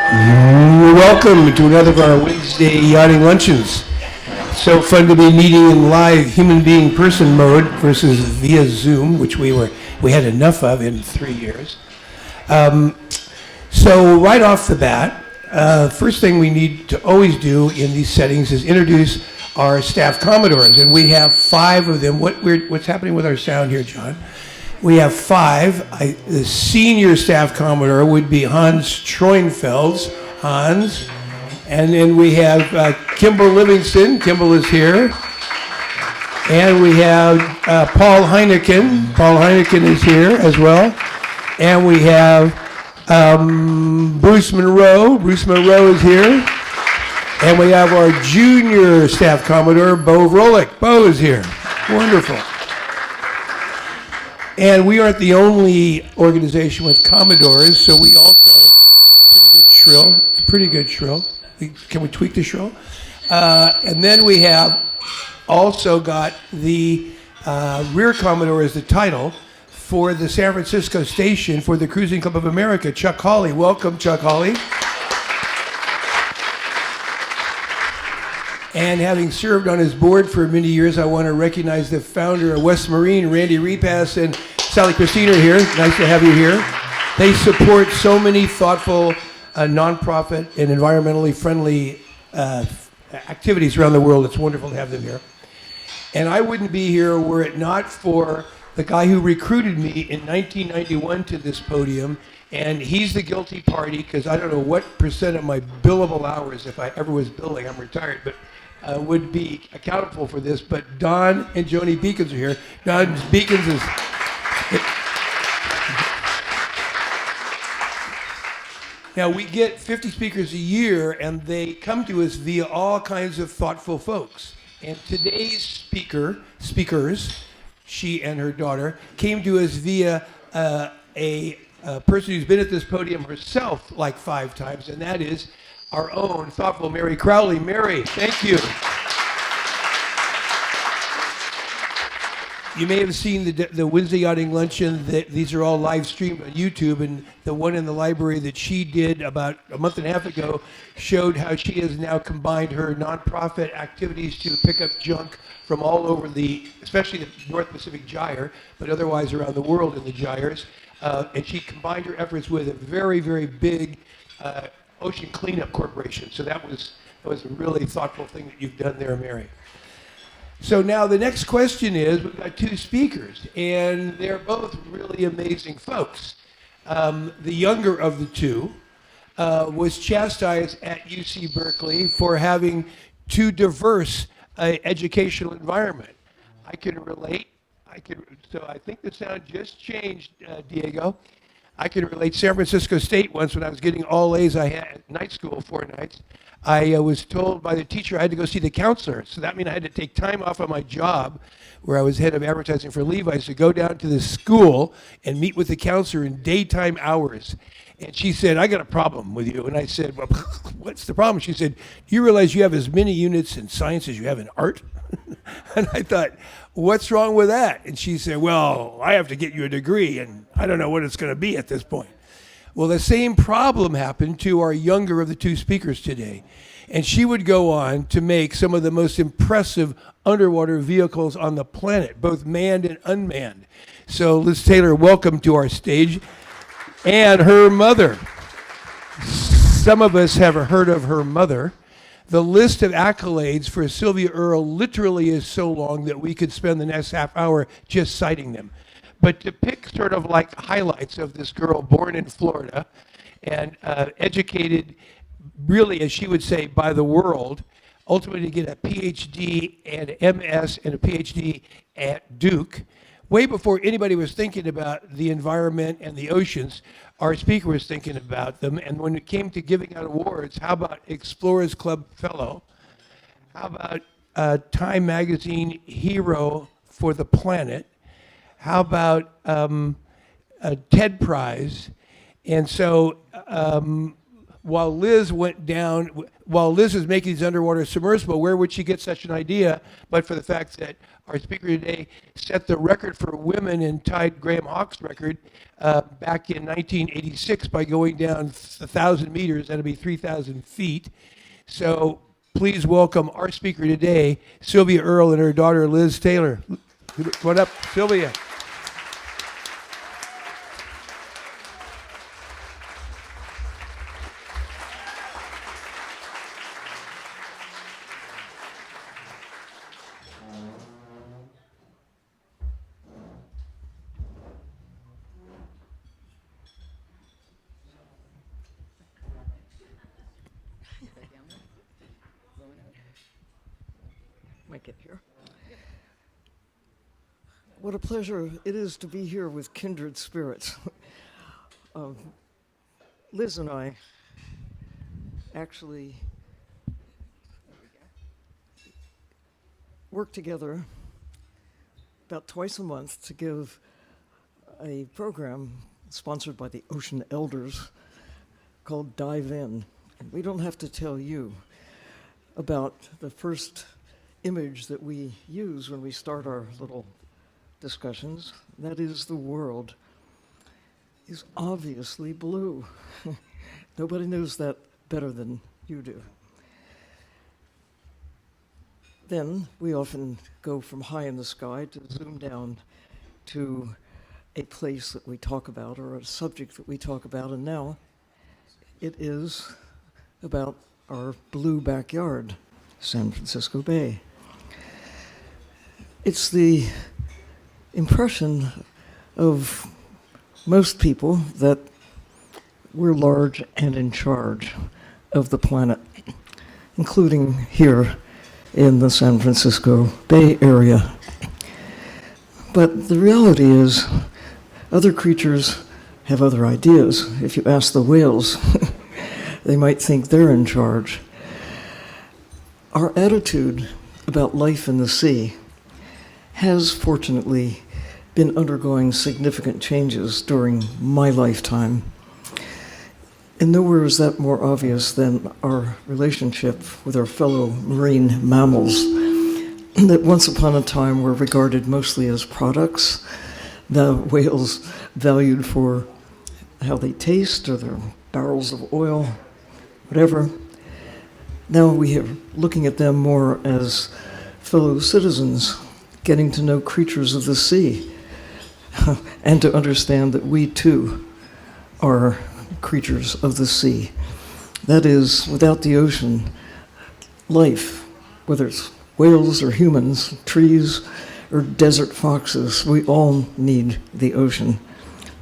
Welcome to another of our Wednesday yachting luncheons. So fun to be meeting in live human being person mode versus via Zoom, which we had enough of in 3 years. So right off the bat, first thing we need to always do in these settings is introduce our staff Commodores, and we have 5 of them. What's happening with our sound here, John? We have 5. The senior staff Commodore would be Hans Troenfelds. Hans. And then we have Kimball Livingston. Kimball is here. And we have Paul Heineken. Paul Heineken is here as well. And we have Bruce Monroe. Bruce Monroe is here. And we have our junior staff Commodore, Bo Vrolik. Bo is here. Wonderful. And we aren't the only organization with Commodores, so we also, pretty good shrill. Can we tweak the shrill? And then we have also got the Rear Commodore as the title for the San Francisco station for the Cruising Club of America, Chuck Hawley. Welcome, Chuck Hawley. And having served on his board for many years, I want to recognize the founder of West Marine, Randy Repass, and Sally Christine are here. Nice to have you here. They support so many thoughtful, nonprofit and environmentally friendly activities around the world. It's wonderful to have them here. And I wouldn't be here were it not for the guy who recruited me in 1991 to this podium. And he's the guilty party because I don't know what percent of my billable hours, if I ever was billing, I'm retired, but would be accountable for this. But Don and Joni Beacons are here. Don Beacons is... Now, we get 50 speakers a year, and they come to us via all kinds of thoughtful folks. And today's speakers, she and her daughter, came to us via a person who's been at this podium herself like 5 times, and that is our own thoughtful Mary Crowley. Mary, thank you. You may have seen the Wednesday Yachting Luncheon. These are all live streamed on YouTube, and the one in the library that she did about a month and a half ago showed how she has now combined her nonprofit activities to pick up junk from all over especially the North Pacific Gyre, but otherwise around the world in the gyres. And she combined her efforts with a very, very big ocean cleanup corporation. So that was a really thoughtful thing that you've done there, Mary. So now the next question is, we've got 2 speakers, and they're both really amazing folks. The younger of the 2 was chastised at UC Berkeley for having too diverse educational environment. I can relate. So I think the sound just changed, Diego. I can relate. San Francisco State once, when I was getting all A's, I had at night school 4 nights. I was told by the teacher I had to go see the counselor. So that meant I had to take time off of my job, where I was head of advertising for Levi's, to go down to the school and meet with the counselor in daytime hours. And she said, "I got a problem with you." And I said, "Well, what's the problem?" She said, "Do you realize you have as many units in science as you have in art?" And I thought, "What's wrong with that?" And she said, "Well, I have to get you a degree, and I don't know what it's going to be at this point." Well, the same problem happened to our younger of the 2 speakers today. And she would go on to make some of the most impressive underwater vehicles on the planet, both manned and unmanned. So Liz Taylor, welcome to our stage. And her mother. Some of us have heard of her mother. The list of accolades for Sylvia Earle literally is so long that we could spend the next half hour just citing them. But to pick sort of like highlights of this girl born in Florida and educated really, as she would say, by the world, ultimately to get a PhD and MS and a PhD at Duke. Way before anybody was thinking about the environment and the oceans, our speaker was thinking about them. And when it came to giving out awards, how about Explorers Club Fellow? How about Time Magazine Hero for the Planet? How about a TED Prize? And so while Liz went down, while Liz was making these underwater submersible, where would she get such an idea? But for the fact that our speaker today set the record for women and tied Graham Hawk's record back in 1986 by going down 1,000 meters. That'll be 3,000 feet. So please welcome our speaker today, Sylvia Earle, and her daughter, Liz Taylor. Come on up, Sylvia. Make it here. What a pleasure it is to be here with kindred spirits. Liz and I actually work together about twice a month to give a program sponsored by the Ocean Elders called Dive In. And we don't have to tell you about the first image that we use when we start our little discussions. That is, the world is obviously blue. Nobody knows that better than you do. Then we often go from high in the sky to zoom down to a place that we talk about or a subject that we talk about, and now it is about our blue backyard, San Francisco Bay. It's the impression of most people that we're large and in charge of the planet, including here in the San Francisco Bay Area. But the reality is, other creatures have other ideas. If you ask the whales, they might think they're in charge. Our attitude about life in the sea has fortunately been undergoing significant changes during my lifetime. And nowhere is that more obvious than our relationship with our fellow marine mammals that once upon a time were regarded mostly as products. The whales valued for how they taste or their barrels of oil, whatever. Now we are looking at them more as fellow citizens, getting to know creatures of the sea, and to understand that we too are creatures of the sea. That is, without the ocean, life, whether it's whales or humans, trees or desert foxes, we all need the ocean,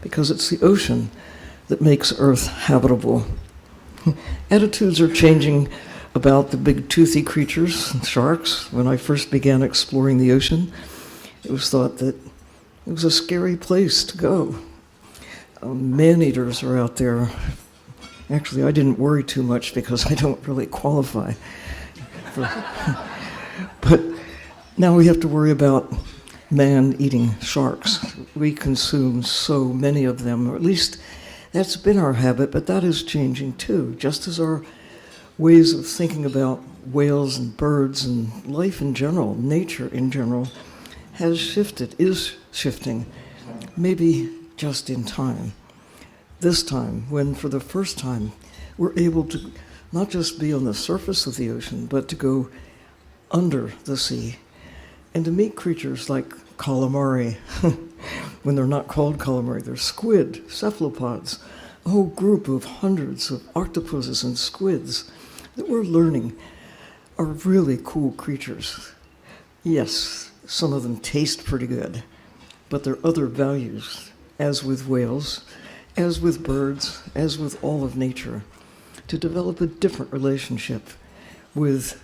because it's the ocean that makes Earth habitable. Attitudes are changing about the big toothy creatures, sharks. When I first began exploring the ocean, it was thought that it was a scary place to go. Man-eaters are out there. Actually, I didn't worry too much because I don't really qualify. But now we have to worry about man-eating sharks. We consume so many of them, or at least that's been our habit, but that is changing too, just as our ways of thinking about whales and birds and life in general, nature in general, has shifted, is shifting, maybe just in time. This time, when for the first time, we're able to not just be on the surface of the ocean, but to go under the sea and to meet creatures like calamari. When they're not called calamari, they're squid, cephalopods, a whole group of hundreds of octopuses and squids that we're learning are really cool creatures. Yes, some of them taste pretty good, but there are other values, as with whales, as with birds, as with all of nature, to develop a different relationship with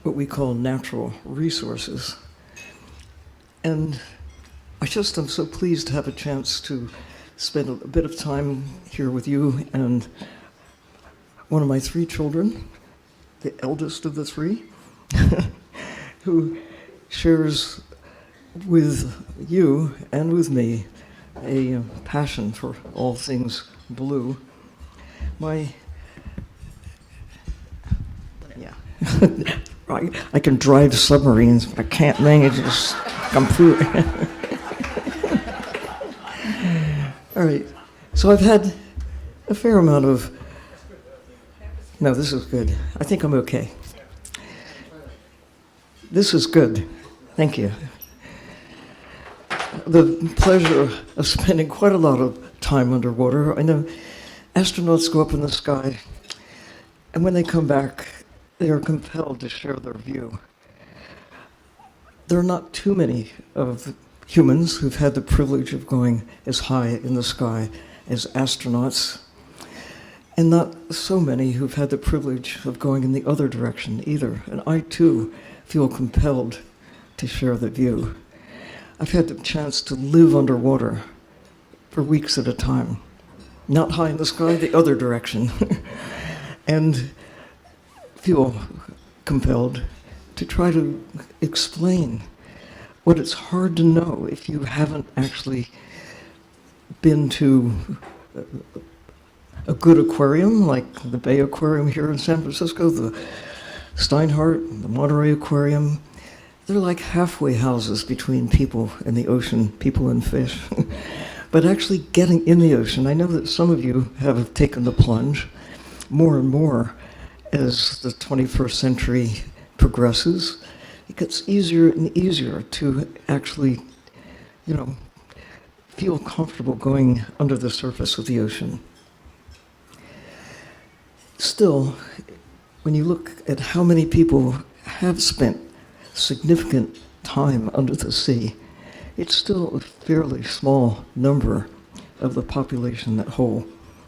what we call natural resources. And I'm so pleased to have a chance to spend a bit of time here with you and one of my three children, the eldest of the three, who shares with you and with me a passion for all things blue. My Yeah. I can drive submarines, but I can't manage to come through. All right. So I've had a fair amount of... No, this is good. I think I'm okay. This is good. Thank you. The pleasure of spending quite a lot of time underwater. I know astronauts go up in the sky, and when they come back, they are compelled to share their view. There are not too many of humans who've had the privilege of going as high in the sky as astronauts, and not so many who've had the privilege of going in the other direction either. And I, too, feel compelled to share the view. I've had the chance to live underwater for weeks at a time. Not high in the sky, the other direction. And feel compelled to try to explain what it's hard to know if you haven't actually been to a good aquarium, like the Bay Aquarium here in San Francisco, the Steinhardt, the Monterey Aquarium. They're like halfway houses between people and the ocean, people and fish. But actually getting in the ocean, I know that some of you have taken the plunge more and more as the 21st century progresses. It gets easier and easier to actually, feel comfortable going under the surface of the ocean. Still, when you look at how many people have spent significant time under the sea, it's still a fairly small number of the population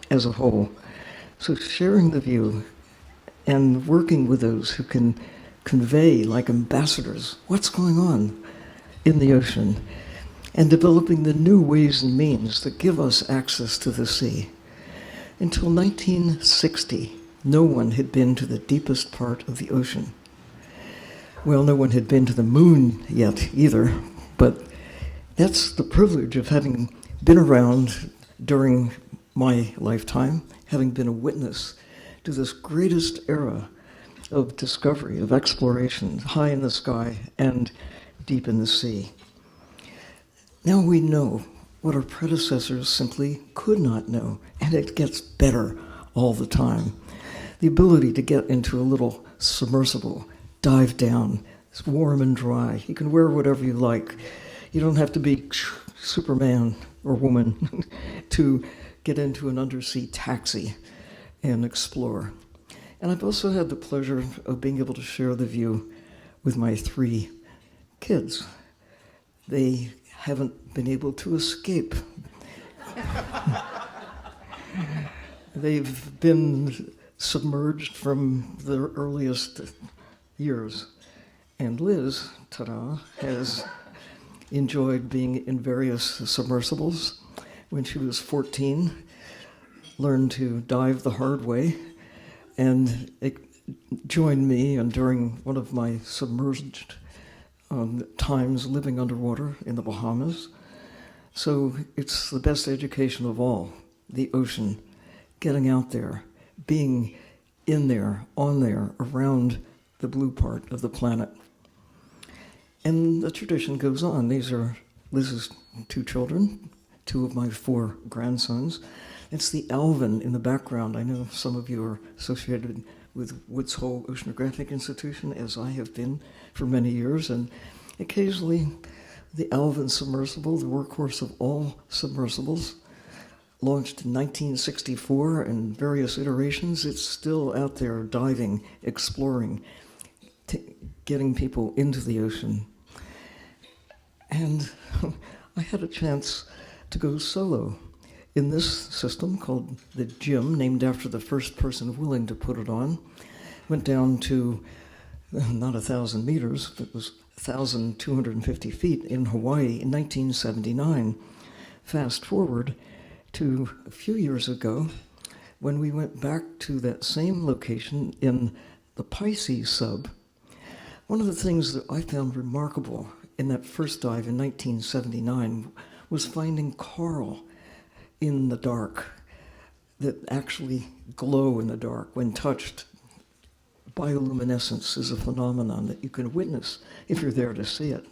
as a whole. So sharing the view and working with those who can convey, like ambassadors, what's going on in the ocean, and developing the new ways and means that give us access to the sea. Until 1960, no one had been to the deepest part of the ocean. Well, no one had been to the moon yet either, but that's the privilege of having been around during my lifetime, having been a witness to this greatest era of discovery, of exploration, high in the sky and deep in the sea. Now we know what our predecessors simply could not know, and it gets better all the time. The ability to get into a little submersible, dive down, it's warm and dry. You can wear whatever you like. You don't have to be Superman or woman to get into an undersea taxi and explore. And I've also had the pleasure of being able to share the view with my 3 kids. They haven't been able to escape. They've been submerged from their earliest years. And Liz, ta-da, has enjoyed being in various submersibles. When she was 14, learned to dive the hard way, and it joined me and during one of my submerged times living underwater in the Bahamas. So it's the best education of all, the ocean, getting out there, being in there, on there, around the blue part of the planet. And the tradition goes on. These are Liz's 2 children, 2 of my 4 grandsons. It's the Alvin in the background. I know some of you are associated with Woods Hole Oceanographic Institution, as I have been for many years, and occasionally the Alvin submersible, the workhorse of all submersibles, launched in 1964 in various iterations. It's still out there diving, exploring, getting people into the ocean. And I had a chance to go solo in this system called the Gym, named after the first person willing to put it on. Went down to not 1,000 meters, but it was 1,250 feet in Hawaii in 1979. Fast forward to a few years ago when we went back to that same location in the Pisces sub. One of the things that I found remarkable in that first dive in 1979 was finding coral in the dark that actually glow in the dark when touched bioluminescence is a phenomenon that you can witness if you're there to see it.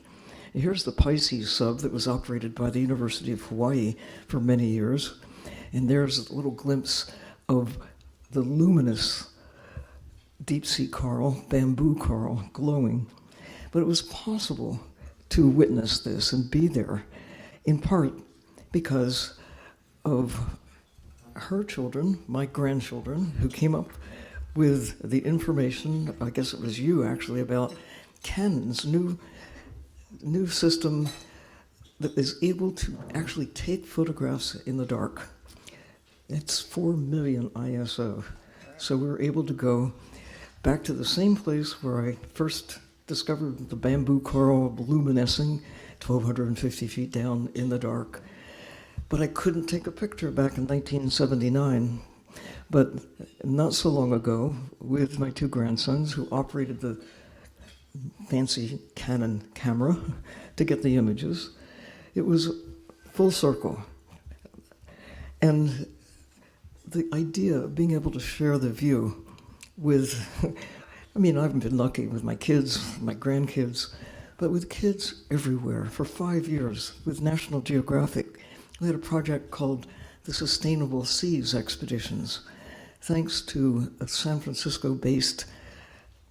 And here's the Pisces sub that was operated by the University of Hawaii for many years. And there's a little glimpse of the luminous deep sea coral, bamboo coral, glowing. But it was possible to witness this and be there, in part because of her children, my grandchildren, who came up with the information, I guess it was you actually, about Canon's new system that is able to actually take photographs in the dark. It's 4 million ISO. So we were able to go back to the same place where I first discovered the bamboo coral luminescing 1,250 feet down in the dark. But I couldn't take a picture back in 1979. But not so long ago, with my two grandsons who operated the fancy Canon camera to get the images, it was full circle. And the idea of being able to share the view with, I mean, I've been lucky with my kids, my grandkids, but with kids everywhere. For 5 years with National Geographic, we had a project called the Sustainable Seas Expeditions, thanks to a San Francisco-based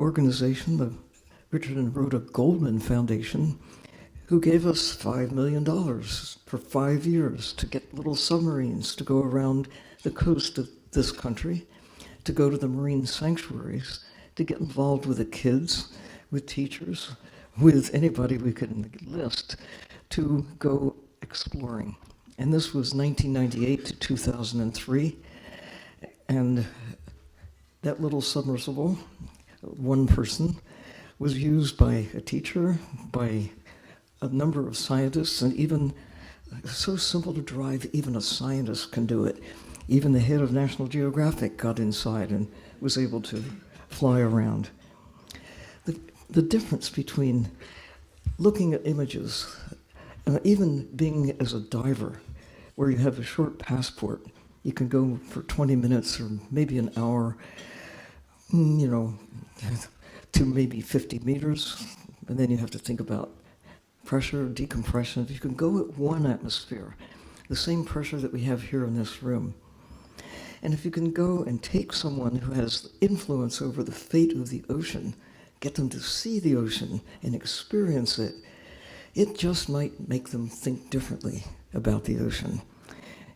organization, the Richard and Rhoda Goldman Foundation, who gave us $5 million for 5 years to get little submarines to go around the coast of this country, to go to the marine sanctuaries, to get involved with the kids, with teachers, with anybody we could list, to go exploring. And this was 1998 to 2003. And that little submersible, one person, was used by a teacher, by a number of scientists, and even so simple to drive, even a scientist can do it. Even the head of National Geographic got inside and was able to fly around. The difference between looking at images, even being as a diver, where you have a short passport, you can go for 20 minutes or maybe an hour, to maybe 50 meters, and then you have to think about pressure, decompression. You can go at 1 atmosphere, the same pressure that we have here in this room. And if you can go and take someone who has influence over the fate of the ocean, get them to see the ocean and experience it, it just might make them think differently about the ocean.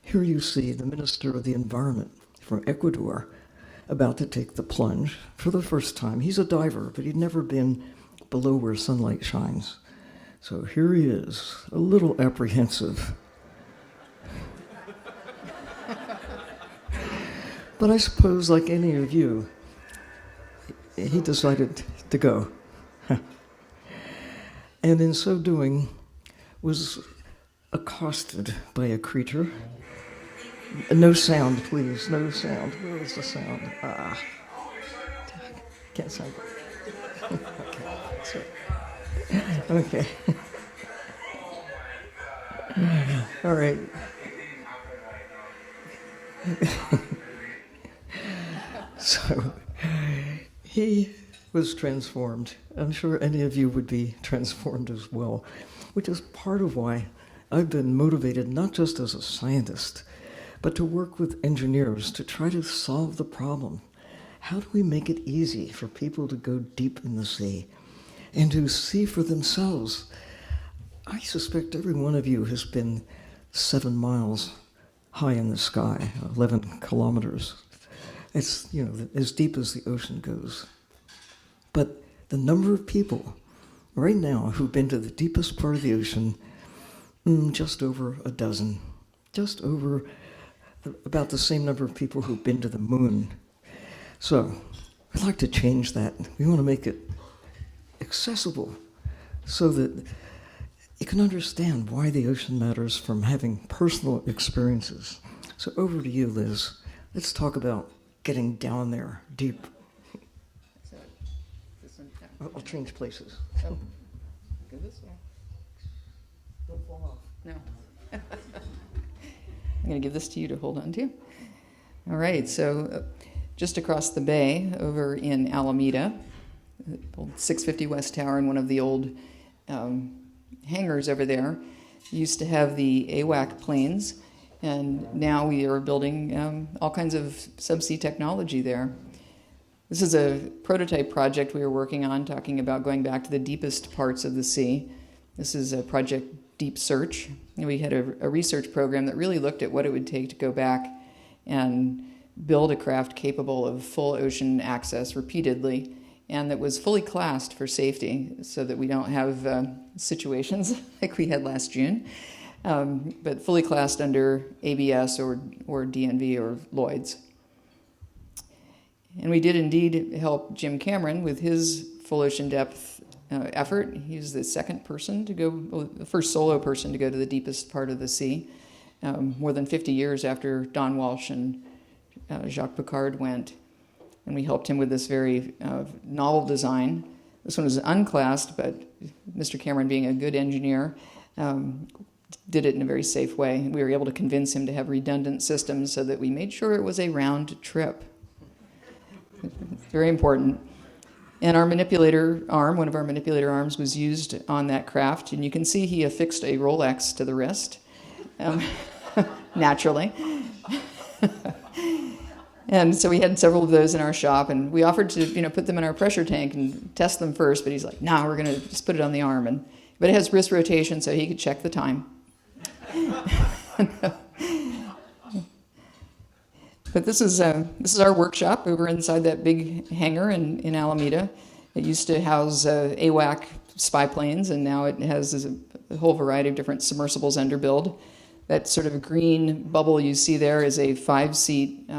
Here you see the Minister of the Environment from Ecuador about to take the plunge for the first time. He's a diver, but he'd never been below where sunlight shines. So here he is, a little apprehensive. But I suppose, like any of you, he decided to go. And in so doing, was accosted by a creature. No sound, please, no sound. Where is the sound? Can't sound. Okay. All right. So he was transformed. I'm sure any of you would be transformed as well, which is part of why I've been motivated not just as a scientist, but to work with engineers to try to solve the problem. How do we make it easy for people to go deep in the sea and to see for themselves? I suspect every one of you has been 7 miles high in the sky, 11 kilometers. It's, as deep as the ocean goes. But the number of people right now who've been to the deepest part of the ocean, just over a dozen. Just over about the same number of people who've been to the moon. So I'd like to change that. We want to make it accessible so that you can understand why the ocean matters from having personal experiences. So over to you, Liz. Let's talk about getting down there deep. So, this one, I'll change places. oh, go this way. Don't fall off. No. I'm going to give this to you to hold on to. All right, so just across the bay over in Alameda, the old 650 West Tower, and one of the old hangars over there used to have the AWAC planes, and now we are building all kinds of subsea technology there. This is a prototype project we were working on, talking about going back to the deepest parts of the sea. This is a project Deep Search. And we had a research program that really looked at what it would take to go back and build a craft capable of full ocean access repeatedly, and that was fully classed for safety so that we don't have situations like we had last June, but fully classed under ABS or DNV or Lloyd's. And we did indeed help Jim Cameron with his full ocean depth effort. He was the second person to go, well, the first solo person to go to the deepest part of the sea, more than 50 years after Don Walsh and Jacques Piccard went. And we helped him with this very novel design. This one was unclassed, but Mr. Cameron, being a good engineer, did it in a very safe way. We were able to convince him to have redundant systems so that we made sure it was a round trip. Very important. And our manipulator arm, one of our manipulator arms, was used on that craft. And you can see he affixed a Rolex to the wrist, naturally. And so we had several of those in our shop, and we offered to, put them in our pressure tank and test them first. But he's like, "No, we're going to just put it on the arm." But it has wrist rotation, so he could check the time. But this is our workshop over inside that big hangar in Alameda. It used to house AWAC spy planes, and now it has a whole variety of different submersibles under build. That sort of green bubble you see there is a 5-seat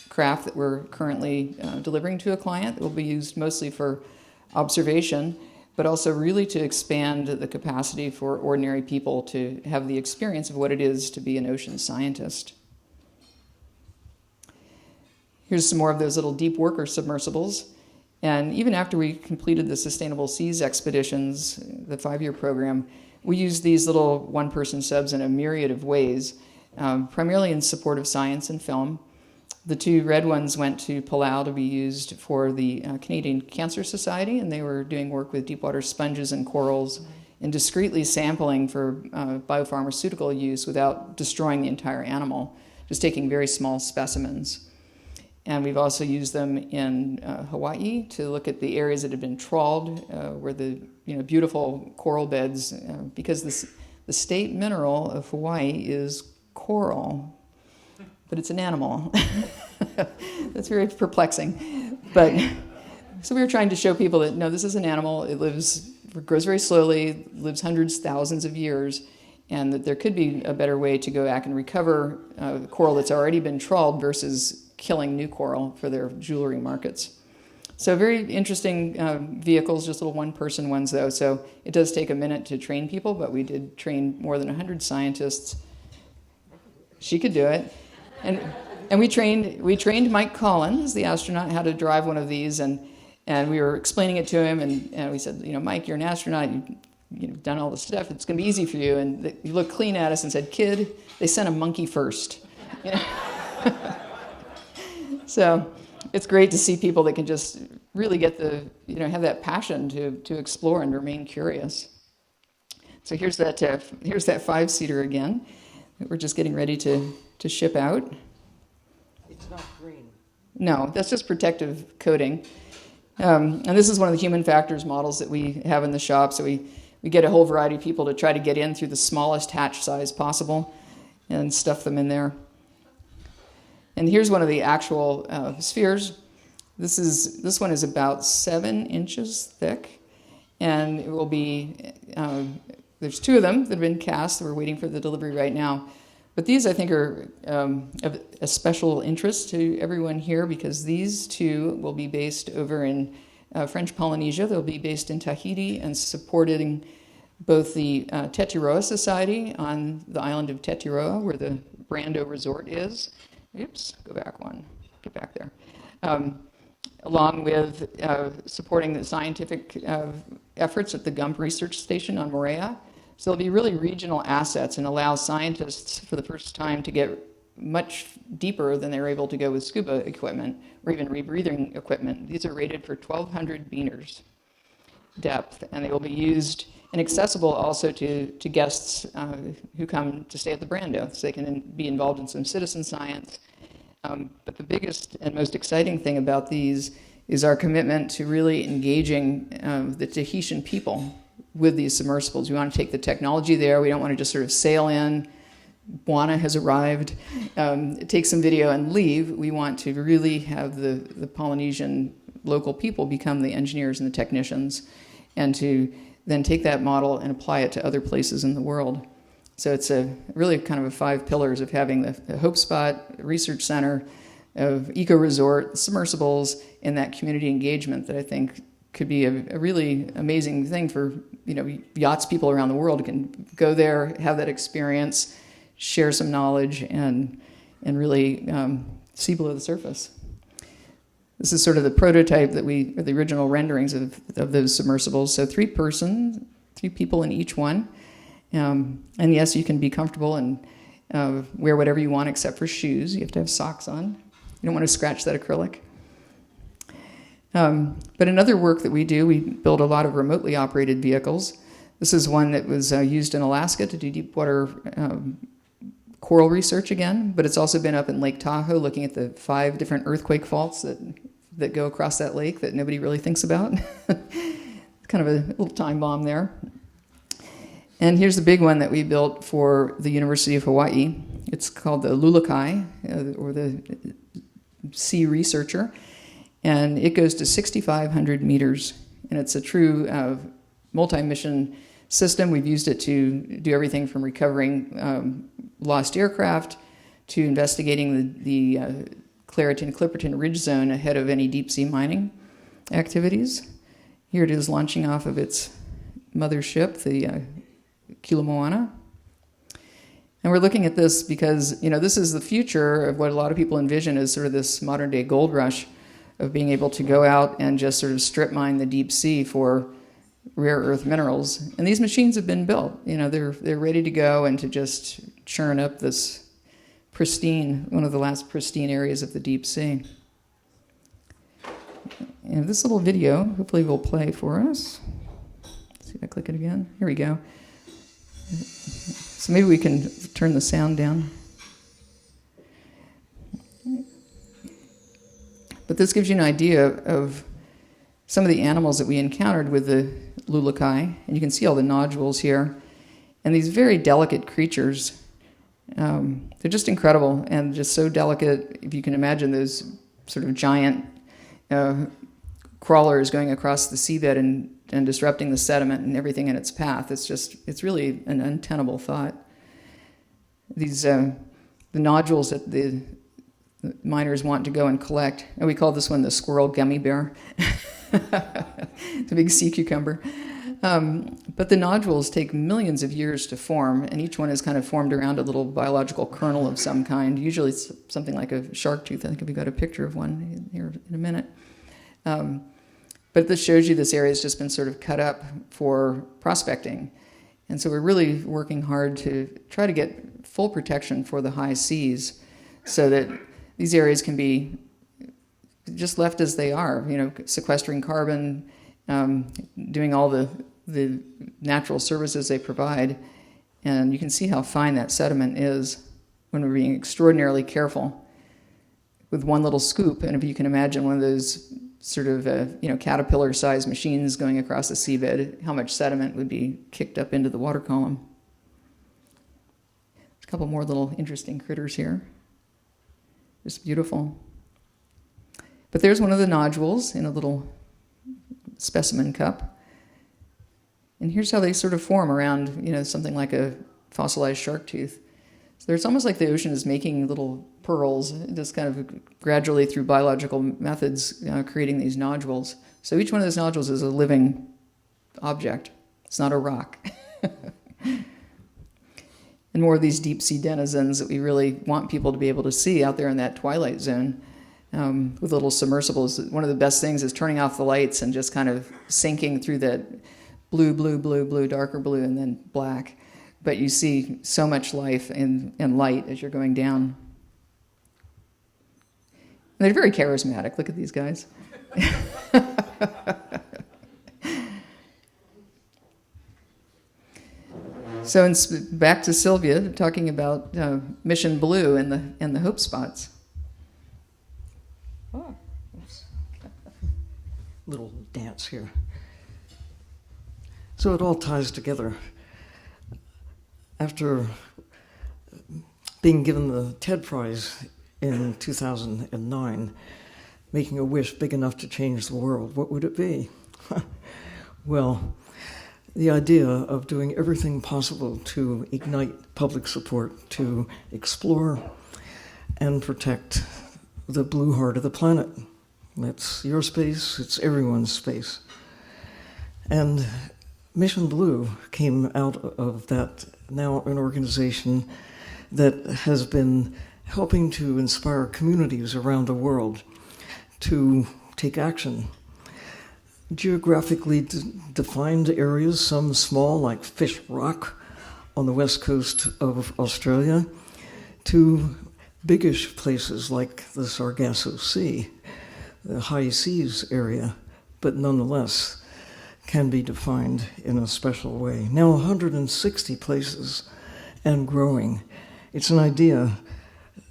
craft that we're currently delivering to a client that will be used mostly for observation, but also really to expand the capacity for ordinary people to have the experience of what it is to be an ocean scientist. Here's some more of those little deep worker submersibles. And even after we completed the Sustainable Seas expeditions, the 5-year program, we used these little one-person subs in a myriad of ways, primarily in support of science and film. The 2 red ones went to Palau to be used for the Canadian Cancer Society, and they were doing work with deep water sponges and corals and discreetly sampling for biopharmaceutical use without destroying the entire animal, just taking very small specimens. And we've also used them in Hawaii to look at the areas that have been trawled, where the beautiful coral beds, because the state mineral of Hawaii is coral, but it's an animal. That's very perplexing. But so we were trying to show people that no, this is an animal. It grows very slowly, lives hundreds, thousands of years, and that there could be a better way to go back and recover coral that's already been trawled versus killing new coral for their jewelry markets. So very interesting vehicles, just little one-person ones though. So it does take a minute to train people, but we did train more than 100 scientists. She could do it. And we trained Mike Collins, the astronaut, how to drive one of these, and we were explaining it to him, and we said, Mike, you're an astronaut, you've done all this stuff, it's going to be easy for you. And he looked clean at us and said, "Kid, they sent a monkey first." So it's great to see people that can just really get have that passion to explore and remain curious. So here's that 5-seater again that we're just getting ready to ship out. It's not green. No, that's just protective coating. And this is one of the human factors models that we have in the shop. So we get a whole variety of people to try to get in through the smallest hatch size possible and stuff them in there. And here's one of the actual spheres. This one is about 7 inches thick, and it will be. There's 2 of them that have been cast. We're waiting for the delivery right now. But these, I think, are of a special interest to everyone here because these 2 will be based over in French Polynesia. They'll be based in Tahiti and supporting both the Tetiaroa Society on the island of Tetiaroa, where the Brando Resort is. Oops, go back one. Get back there. Along with supporting the scientific efforts at the Gump Research Station on Moorea. So there'll be really regional assets and allow scientists for the first time to get much deeper than they're able to go with scuba equipment or even rebreathing equipment. These are rated for 1,200 meters depth, and they will be used and accessible also to guests who come to stay at the Brando, so they can be involved in some citizen science. But the biggest and most exciting thing about these is our commitment to really engaging the Tahitian people with these submersibles. We want to take the technology there. We don't want to just sort of sail in, Buana has arrived, take some video and leave. We want to really have the Polynesian local people become the engineers and the technicians, and to then take that model and apply it to other places in the world. So it's a really kind of a 5 pillars of having the Hope Spot Research Center, of eco resort, submersibles, and that community engagement that I think could be a really amazing thing for yachts people around the world can go there, have that experience, share some knowledge, and really see below the surface. This is sort of the prototype the original renderings of those submersibles. So 3 people in each one. And yes, you can be comfortable and wear whatever you want except for shoes. You have to have socks on. You don't want to scratch that acrylic. But another work that we do, we build a lot of remotely operated vehicles. This is one that was used in Alaska to do deep water coral research again, but it's also been up in Lake Tahoe looking at the 5 different earthquake faults that go across that lake that nobody really thinks about. It's kind of a little time bomb there. And here's the big one that we built for the University of Hawaii. It's called the Lulukai, or the Sea Researcher, and it goes to 6,500 meters, and it's a true multi-mission system. We've used it to do everything from recovering lost aircraft to investigating the Claritin-Clipperton Ridge Zone ahead of any deep-sea mining activities. Here it is launching off of its mothership, the Kilomoana. And we're looking at this because, this is the future of what a lot of people envision as sort of this modern-day gold rush of being able to go out and just sort of strip mine the deep sea for rare earth minerals. And these machines have been built. They're ready to go and to just churn up this one of the last pristine areas of the deep sea. And this little video hopefully will play for us. Let's see if I click it again. Here we go. So maybe we can turn the sound down. But this gives you an idea of some of the animals that we encountered with the Lulukai. And you can see all the nodules here. And these very delicate creatures, they're just incredible and just so delicate. If you can imagine those sort of giant crawlers going across the seabed and disrupting the sediment and everything in its path. It's really an untenable thought. These the nodules that the miners want to go and collect, and we call this one the squirrel gummy bear. It's a big sea cucumber. But the nodules take millions of years to form, and each one is kind of formed around a little biological kernel of some kind. Usually it's something like a shark tooth. I think we've got a picture of one here in a minute. But this shows you this area has just been sort of cut up for prospecting. And so we're really working hard to try to get full protection for the high seas so that these areas can be just left as they are, sequestering carbon, doing all the natural services they provide. And you can see how fine that sediment is when we're being extraordinarily careful with one little scoop. And if you can imagine one of those sort of caterpillar-sized machines going across the seabed, how much sediment would be kicked up into the water column. There's a couple more little interesting critters here. Just beautiful. But there's one of the nodules in a little specimen cup. And here's how they sort of form around, something like a fossilized shark tooth. So it's almost like the ocean is making little pearls, just kind of gradually through biological methods, creating these nodules. So each one of those nodules is a living object. It's not a rock. And more of these deep sea denizens that we really want people to be able to see out there in that twilight zone with little submersibles. One of the best things is turning off the lights and just kind of sinking through that blue, blue, blue, blue, darker blue, and then black. But you see so much life and light as you're going down. they're very charismatic. Look at these guys. So back to Sylvia, talking about Mission Blue and the hope spots. Oh, oops. Little dance here. So it all ties together. After being given the TED Prize in 2009, making a wish big enough to change the world, what would it be? Well, the idea of doing everything possible to ignite public support, to explore and protect the blue heart of the planet. That's your space, it's everyone's space. And Mission Blue came out of that, now an organization that has been helping to inspire communities around the world to take action. Geographically defined areas, some small like Fish Rock on the west coast of Australia, to biggish places like the Sargasso Sea, the high seas area, but nonetheless can be defined in a special way. Now 160 places and growing. It's an idea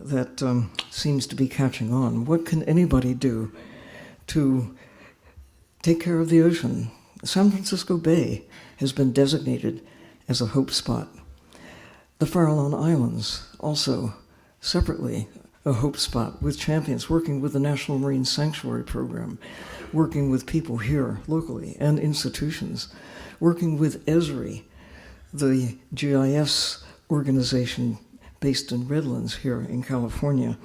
that seems to be catching on. What can anybody do to take care of the ocean? San Francisco Bay has been designated as a hope spot. The Farallon Islands, also separately a hope spot, with champions working with the National Marine Sanctuary Program, working with people here locally and institutions, working with Esri, the GIS organization based in Redlands here in California,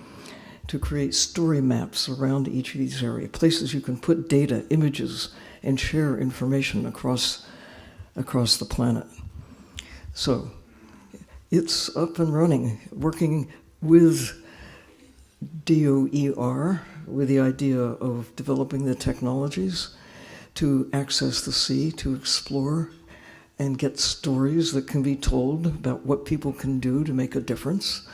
to create story maps around each of these areas, places you can put data, images, and share information across the planet. So it's up and running, working with DOER, with the idea of developing the technologies to access the sea, to explore and get stories that can be told about what people can do to make a difference,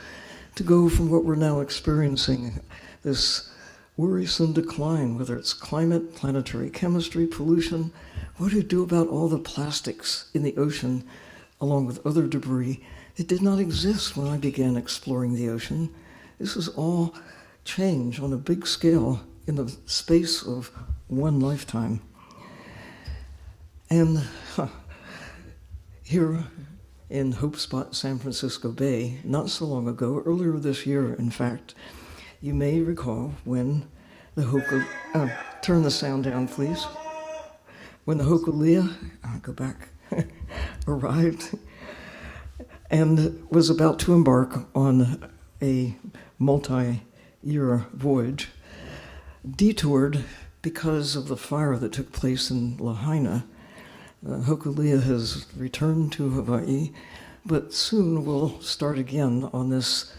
to go from what we're now experiencing, this worrisome decline, whether it's climate, planetary chemistry, pollution. What do you do about all the plastics in the ocean, along with other debris that did not exist when I began exploring the ocean? This is all change on a big scale in the space of one lifetime. And here in Hope Spot, San Francisco Bay, not so long ago, earlier this year, in fact, you may recall when the turn the sound down, please. When the Hokulea, go back, arrived and was about to embark on a multi-year voyage, detoured because of the fire that took place in Lahaina. Hokulea has returned to Hawaii, but soon will start again on this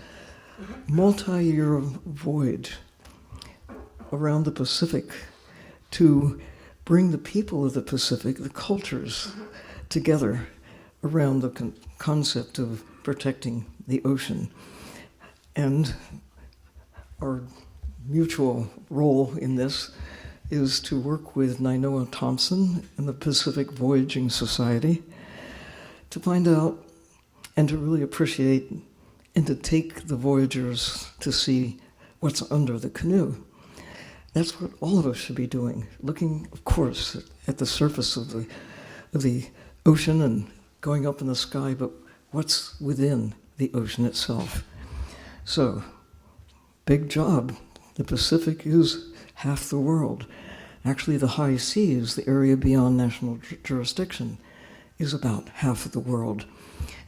multi-year voyage around the Pacific to bring the people of the Pacific, the cultures, together around the concept of protecting the ocean. And our mutual role in this is to work with Nainoa Thompson and the Pacific Voyaging Society to find out and to really appreciate and to take the voyagers to see what's under the canoe. That's what all of us should be doing, looking, of course, at the surface of the ocean and going up in the sky, but what's within the ocean itself. So, big job. The Pacific is half the world. Actually, the high seas, the area beyond national jurisdiction, is about half of the world.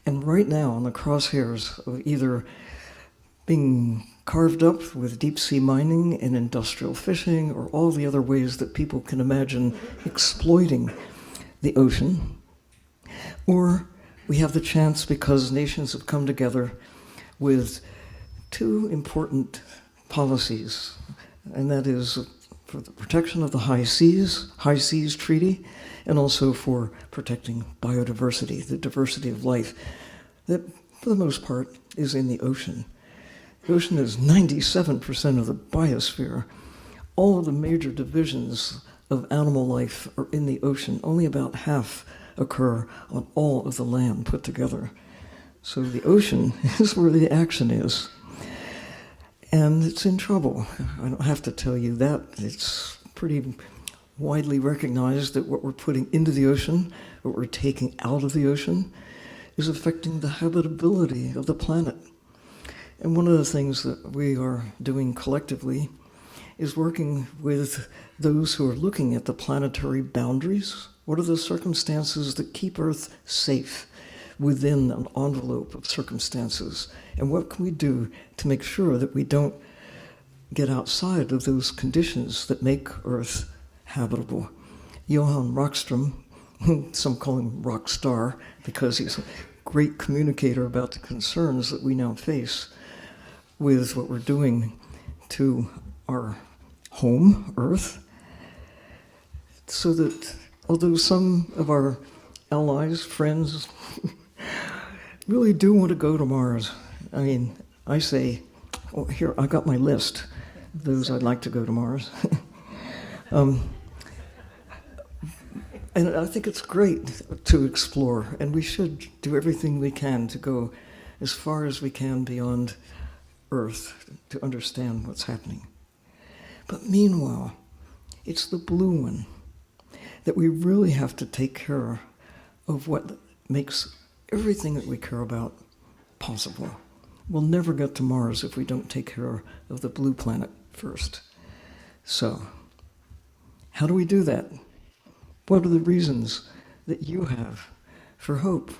And right now, on the crosshairs of either being carved up with deep sea mining and industrial fishing, or all the other ways that people can imagine exploiting the ocean, or we have the chance, because nations have come together with two important policies, and that is for the protection of the high seas treaty, and also for protecting biodiversity, the diversity of life that, for the most part, is in the ocean. The ocean is 97% of the biosphere. All of the major divisions of animal life are in the ocean. Only about half occur on all of the land put together. So the ocean is where the action is. And it's in trouble. I don't have to tell you that. It's pretty widely recognized that what we're putting into the ocean, what we're taking out of the ocean, is affecting the habitability of the planet. And one of the things that we are doing collectively is working with those who are looking at the planetary boundaries. What are the circumstances that keep Earth safe within an envelope of circumstances? And what can we do to make sure that we don't get outside of those conditions that make Earth habitable? Johan Rockström, some call him Rock Star because he's a great communicator about the concerns that we now face with what we're doing to our home, Earth, so that although some of our allies, friends, really do want to go to Mars, I mean, I say, oh, here, I got my list of those I'd like to go to Mars. And I think it's great to explore, and we should do everything we can to go as far as we can beyond Earth to understand what's happening. But meanwhile, it's the blue one that we really have to take care of what makes everything that we care about possible. We'll never get to Mars if we don't take care of the blue planet first. So, how do we do that? What are the reasons that you have for hope?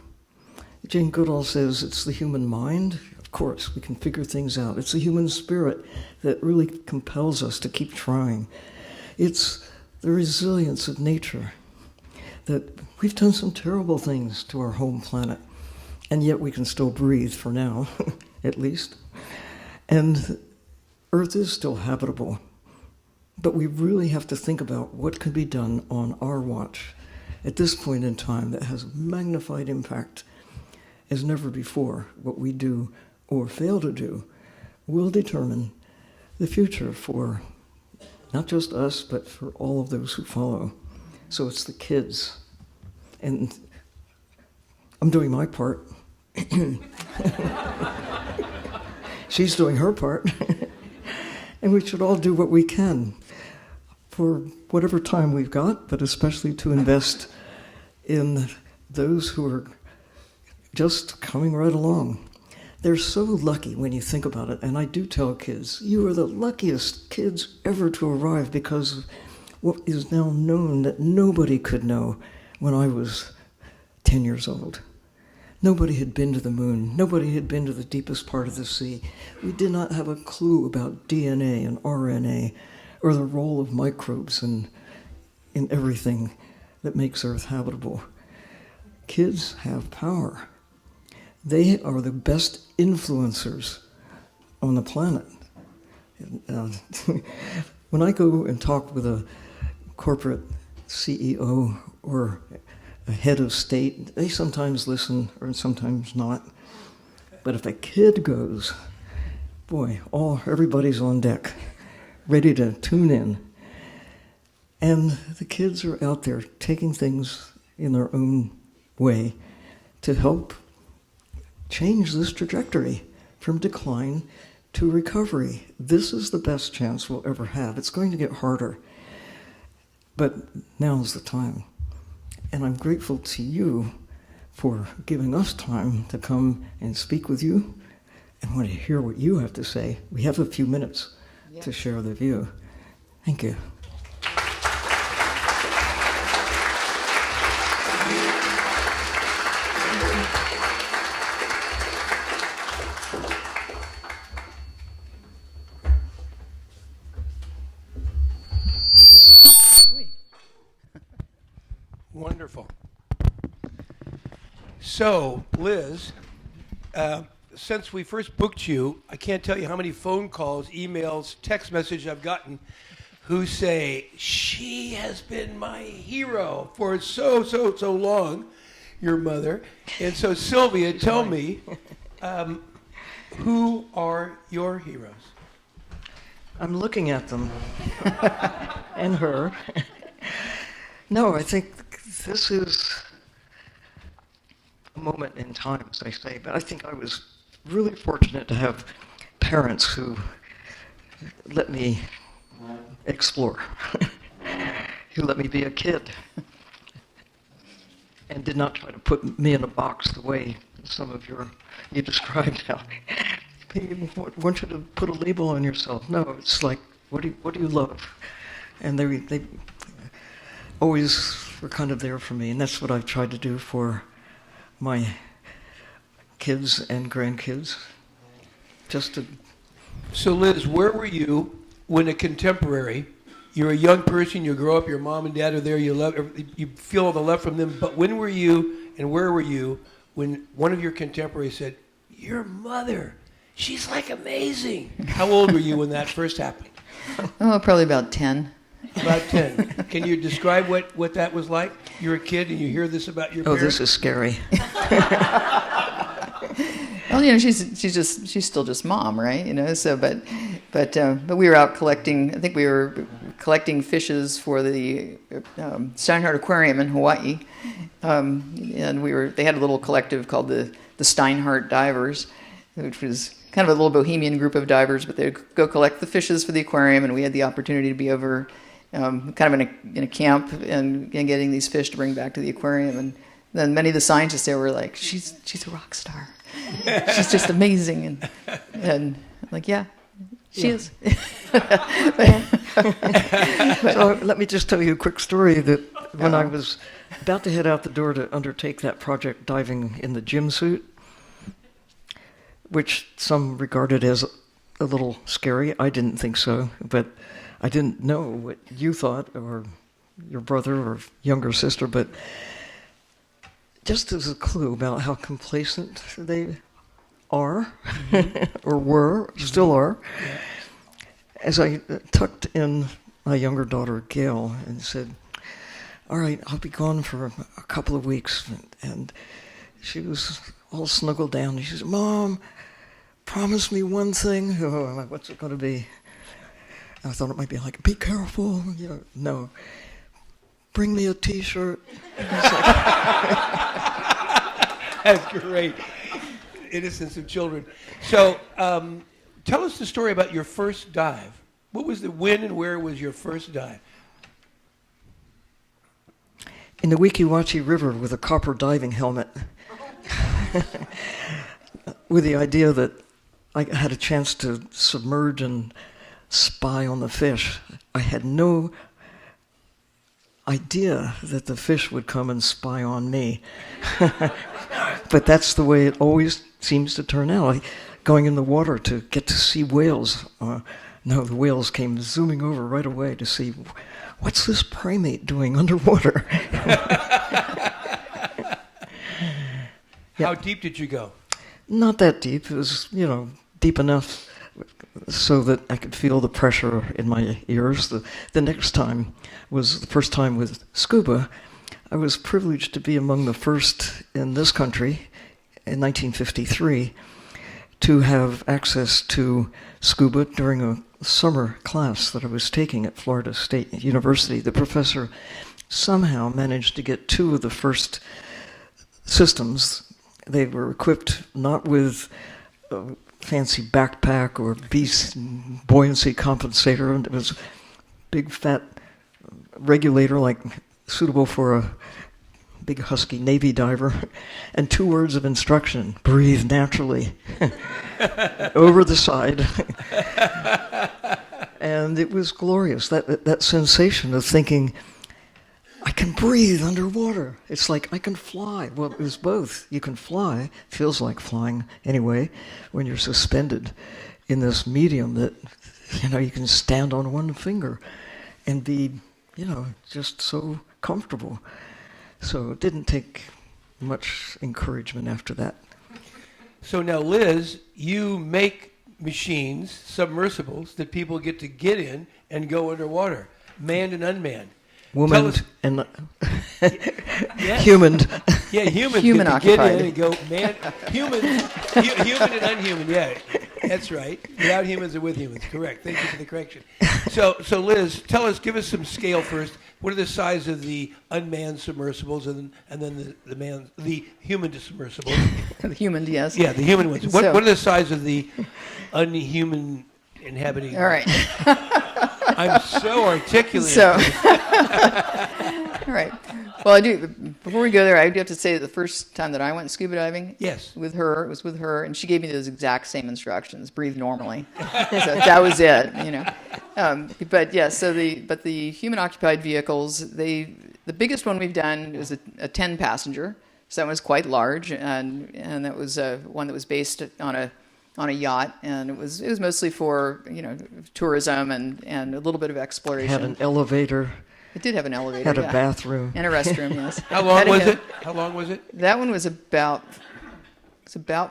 Jane Goodall says it's the human mind. Of course, we can figure things out. It's the human spirit that really compels us to keep trying. It's the resilience of nature, that we've done some terrible things to our home planet, and yet we can still breathe for now, at least. And Earth is still habitable, but we really have to think about what can be done on our watch at this point in time that has magnified impact as never before. What we do or fail to do will determine the future for not just us, but for all of those who follow. So it's the kids. And I'm doing my part. She's doing her part. And we should all do what we can for whatever time we've got, but especially to invest in those who are just coming right along. They're so lucky when you think about it, and I do tell kids, you are the luckiest kids ever to arrive because of what is now known that nobody could know when I was 10 years old. Nobody had been to the moon. Nobody had been to the deepest part of the sea. We did not have a clue about DNA and RNA or the role of microbes in everything that makes Earth habitable. Kids have power. They are the best influencers on the planet. When I go and talk with a corporate CEO or a head of state, they sometimes listen or sometimes not. But if a kid goes, boy, everybody's on deck, ready to tune in. And the kids are out there taking things in their own way to help change this trajectory from decline to recovery. This is the best chance we'll ever have. It's going to get harder, but now's the time. And I'm grateful to you for giving us time to come and speak with you. I want to hear what you have to say. We have a few minutes to share the view. Thank you. Wonderful. So, Liz, since we first booked you, I can't tell you how many phone calls, emails, text messages I've gotten who say, she has been my hero for so long, your mother. And so, Sylvia, tell me, Who are your heroes? I'm looking at them and her. No, I think this is a moment in time, as I say, but I think I was really fortunate to have parents who let me explore, who let me be a kid, and did not try to put me in a box the way some of you described how people want you to put a label on yourself. No, it's like, what do you love? And they always were kind of there for me, and that's what I've tried to do for my kids and grandkids. Just to. So Liz, where were you when a contemporary, you're a young person, you grow up, your mom and dad are there, you feel all the love from them, but when were you and where were you when one of your contemporaries said, your mother, she's like amazing? How old were you when that first happened? Oh, probably about 10. About 10. Can you describe what that was like? You're a kid and you hear this about your parents? Oh, this is scary. Well, she's still just mom, right? So, but we were out collecting. I think we were collecting fishes for the Steinhardt Aquarium in Hawaii, and they had a little collective called the Steinhardt Divers, which was kind of a little bohemian group of divers, but they'd go collect the fishes for the aquarium, and we had the opportunity to be over, kind of in a camp and getting these fish to bring back to the aquarium, and then many of the scientists there were like, she's a rock star. She's just amazing, and I'm like, yeah, she is. So let me just tell you a quick story that when I was about to head out the door to undertake that project diving in the gym suit, which some regarded as a little scary. I didn't think so, but I didn't know what you thought or your brother or younger sister, but just as a clue about how complacent they are, or were, still are, as I tucked in my younger daughter, Gail, and said, all right, I'll be gone for a couple of weeks. And she was all snuggled down. And she said, Mom, promise me one thing. Oh, I'm like, what's it going to be? I thought it might be like, be careful. No. Bring me a T-shirt. That's great. Innocence of children. So tell us the story about your first dive. What was when and where was your first dive? In the Weeki River with a copper diving helmet. With the idea that I had a chance to submerge and spy on the fish. I had no idea that the fish would come and spy on me. But that's the way it always seems to turn out. Going in the water to get to see whales. No, the whales came zooming over right away to see, what's this primate doing underwater? How deep did you go? Not that deep. It was, deep enough so that I could feel the pressure in my ears. The next time was the first time with SCUBA. I was privileged to be among the first in this country in 1953 to have access to SCUBA during a summer class that I was taking at Florida State University. The professor somehow managed to get two of the first systems. They were equipped not with a fancy backpack or buoyancy compensator, and it was a big fat regulator like suitable for a big husky Navy diver, and 2 words of instruction: breathe naturally over the side. And it was glorious, that sensation of thinking, I can breathe underwater. It's like I can fly. Well, it was both. You can fly, feels like flying anyway, when you're suspended in this medium that, you can stand on one finger and be, just so comfortable. So it didn't take much encouragement after that. So now, Liz, you make machines, submersibles, that people get in and go underwater, manned and unmanned. Woman us- and Yes. human. Yeah, humans Human get to get occupied. in and go, man, human and unhuman, yeah, that's right. Without humans and with humans, correct. Thank you for the correction. So Liz, give us some scale first. What are the size of the unmanned submersibles and then the human submersibles? Human, yes. Yeah, the human ones. What So- are the size of the unhuman inhabiting? All right. I'm so articulate. So, all right. Well, I do. Before we go there, I do have to say that the first time that I went scuba diving, Yes. with her, it was with her, and she gave me those exact same instructions: breathe normally. So that was it, you know. But yeah, the human occupied vehicles, the biggest one we've done was a 10 passenger, so that was quite large, and that was one that was based on a yacht, and it was mostly for tourism and a little bit of exploration. Had an elevator. It did have an elevator. Had a yeah. bathroom. And a restroom, yes. How long was it? How long was it? That one was about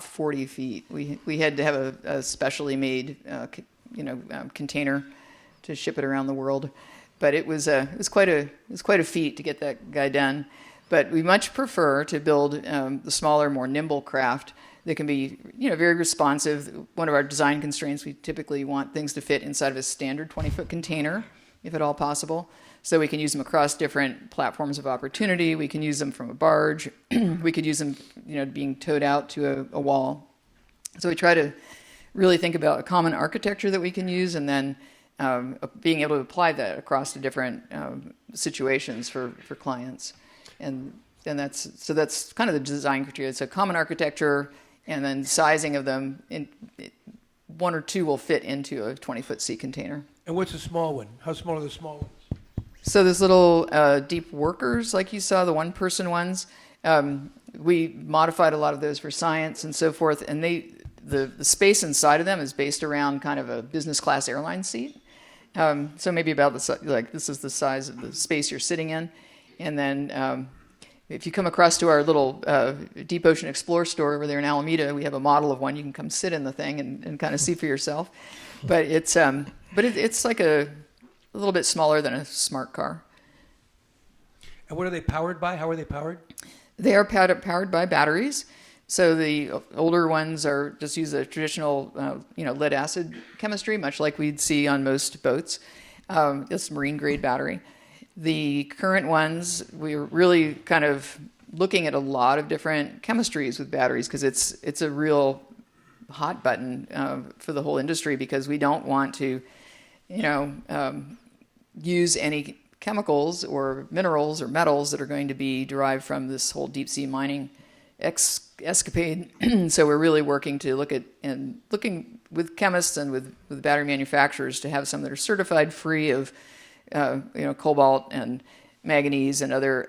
40 feet. We had to have a specially made container to ship it around the world, but it was quite a feat to get that guy done. But we much prefer to build the smaller, more nimble craft that can be very responsive. One of our design constraints, we typically want things to fit inside of a standard 20-foot container, if at all possible. So we can use them across different platforms of opportunity. We can use them from a barge. We could use them, being towed out to a wall. So we try to really think about a common architecture that we can use, and then being able to apply that across the different situations for clients. And that's kind of the design criteria. It's a common architecture, and then sizing of them. One or two will fit into a 20-foot sea container. And what's a small one? How small are the small ones? So those little deep workers, like you saw, the one-person ones, we modified a lot of those for science and so forth. And the space inside of them is based around kind of a business class airline seat. So maybe about this is the size of the space you're sitting in. And then if you come across to our little Deep Ocean Explorer store over there in Alameda, we have a model of one. You can come sit in the thing and kind of see for yourself. But it's like a little bit smaller than a smart car. And what are they powered by? How are they powered? They are powered by batteries. So the older ones just use a traditional, lead acid chemistry, much like we'd see on most boats. It's marine grade battery. The current ones, we're really kind of looking at a lot of different chemistries with batteries, because it's a real hot button for the whole industry, because we don't want to, use any chemicals or minerals or metals that are going to be derived from this whole deep sea mining escapade. So we're really working with chemists and with battery manufacturers to have some that are certified free of cobalt and manganese and other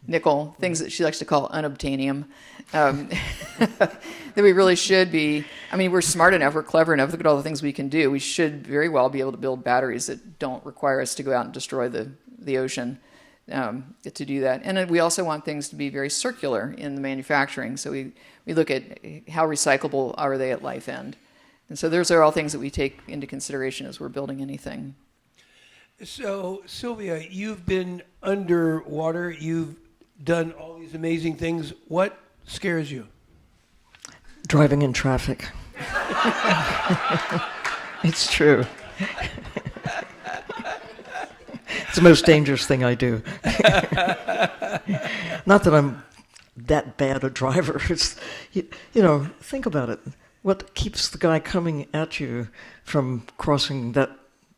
nickel, things that she likes to call unobtainium. That we really should be. I mean, we're smart enough, we're clever enough. Look at all the things we can do. We should very well be able to build batteries that don't require us to go out and destroy the ocean to do that. And we also want things to be very circular in the manufacturing. So we look at how recyclable are they at life end. And so those are all things that we take into consideration as we're building anything. So, Sylvia, you've been underwater. You've done all these amazing things. What scares you? Driving in traffic. It's true. It's the most dangerous thing I do. Not that I'm that bad a driver. It's, think about it. What keeps the guy coming at you from crossing that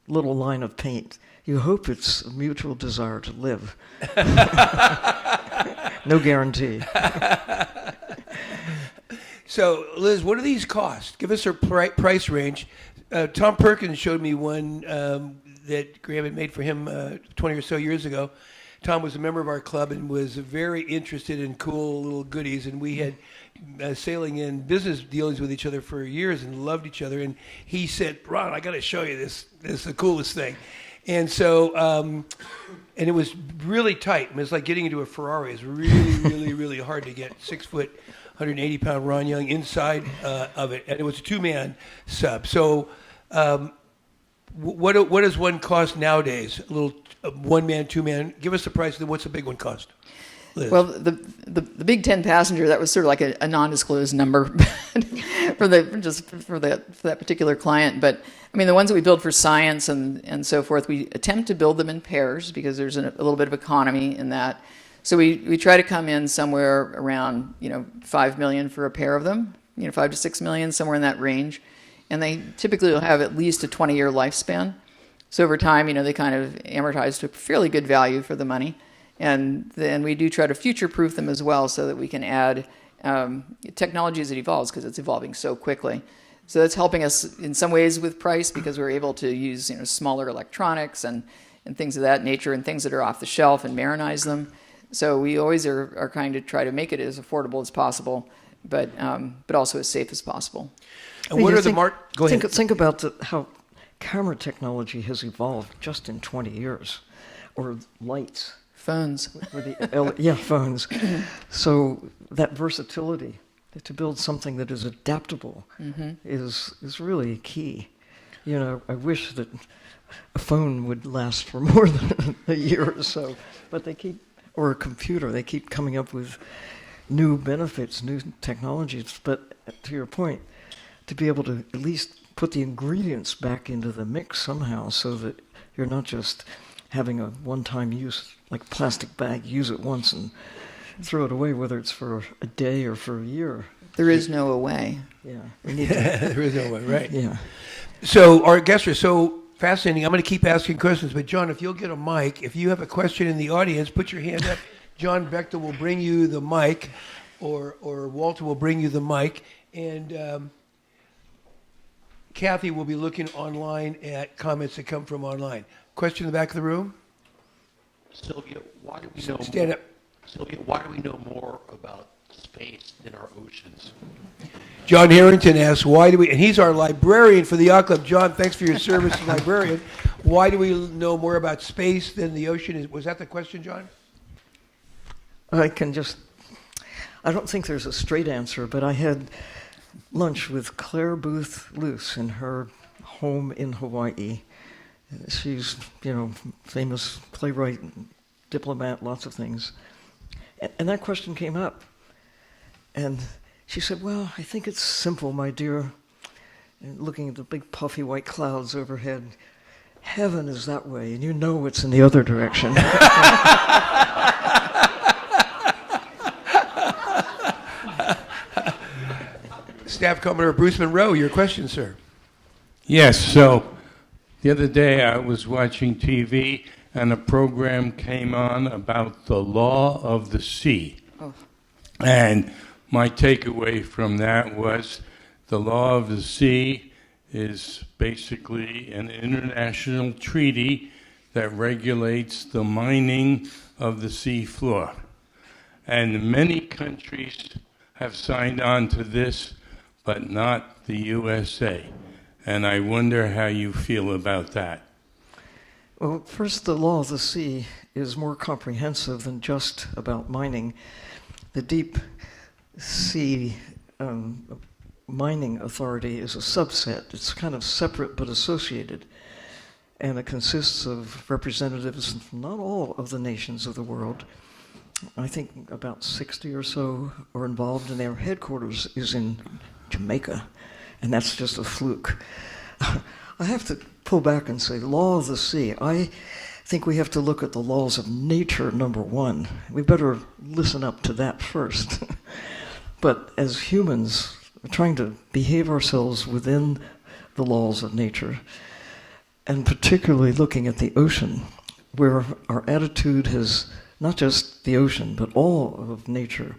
little line of paint? You hope it's a mutual desire to live. No guarantee. So, Liz, what do these cost? Give us a price range. Tom Perkins showed me one that Graham had made for him 20 or so years ago. Tom was a member of our club and was very interested in cool little goodies, and we had sailing in business dealings with each other for years and loved each other. And he said, "Ron, I got to show you this. This is the coolest thing." And so, and it was really tight. It was like getting into a Ferrari. It was really, really, really hard to get 6 foot, 180-pound Ron Young inside of it. And it was a two-man sub. So What does one cost nowadays? A little one man, two man. Give us the price. What's a big one cost? Liz. Well, the Big 10 passenger, that was sort of like a non-disclosed number for that particular client. But I mean, the ones that we build for science and so forth, we attempt to build them in pairs because there's a little bit of economy in that. So we try to come in somewhere around $5 million for a pair of them, $5 to $6 million, somewhere in that range, and they typically will have at least a 20-year lifespan. So over time, they kind of amortize to a fairly good value for the money. And then we do try to future-proof them as well so that we can add technology as it evolves because it's evolving so quickly. So that's helping us in some ways with price because we're able to use smaller electronics and things of that nature and things that are off the shelf and marinize them. So we always are trying to try to make it as affordable as possible, but also as safe as possible. And what are the Go ahead. Think about how camera technology has evolved just in 20 years, or lights. Phones. Phones. So that versatility to build something that is adaptable is really key. I wish that a phone would last for more than a year or so, but or a computer, they keep coming up with new benefits, new technologies. But to your point, to be able to at least put the ingredients back into the mix somehow so that you're not just having a one-time use, like plastic bag, use it once and throw it away, whether it's for a day or for a year. There is no way. Yeah. There is no way, right? Yeah. So our guests are so fascinating. I'm going to keep asking questions, but John, if you'll get a mic, if you have a question in the audience, put your hand up. John Bechtel will bring you the mic, or Walter will bring you the mic, and Kathy will be looking online at comments that come from online. Question in the back of the room? Sylvia, why do we know Stand more? up. Sylvia, why do we know more about space in our oceans? John Harrington asks, why do we, and he's our librarian for the Yacht Club. John, thanks for your service as librarian. Why do we know more about space than the ocean? Was that the question, John? I don't think there's a straight answer, but I had lunch with Claire Booth Luce in her home in Hawaii. She's, famous playwright, diplomat, lots of things. And that question came up. And she said, well, I think it's simple, my dear. And looking at the big puffy white clouds overhead, heaven is that way, and it's in the other direction. Staff Commodore Bruce Monroe, your question, sir. Yes, so the other day I was watching TV and a program came on about the law of the sea. Oh. And my takeaway from that was the law of the sea is basically an international treaty that regulates the mining of the sea floor. And many countries have signed on to this, but not the USA. And I wonder how you feel about that. Well, first, the law of the sea is more comprehensive than just about mining. The Deep Sea Mining Authority is a subset. It's kind of separate but associated. And it consists of representatives from not all of the nations of the world. I think about 60 or so are involved, and their headquarters is in Jamaica. And that's just a fluke. I have to pull back and say, law of the sea. I think we have to look at the laws of nature, number one. We better listen up to that first. But as humans, we're trying to behave ourselves within the laws of nature, and particularly looking at the ocean, where our attitude has not just the ocean, but all of nature.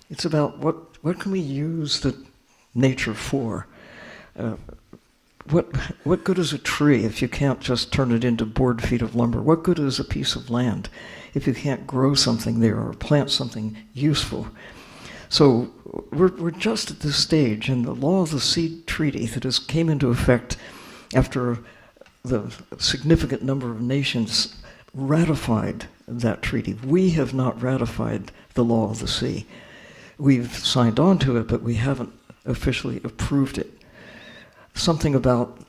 It's about what can we use the nature for? What good is a tree if you can't just turn it into board feet of lumber? What good is a piece of land if you can't grow something there or plant something useful? So we're just at this stage, and the Law of the Sea Treaty that came into effect after the significant number of nations ratified that treaty. We have not ratified the Law of the Sea. We've signed on to it, but we haven't officially approved it. Something about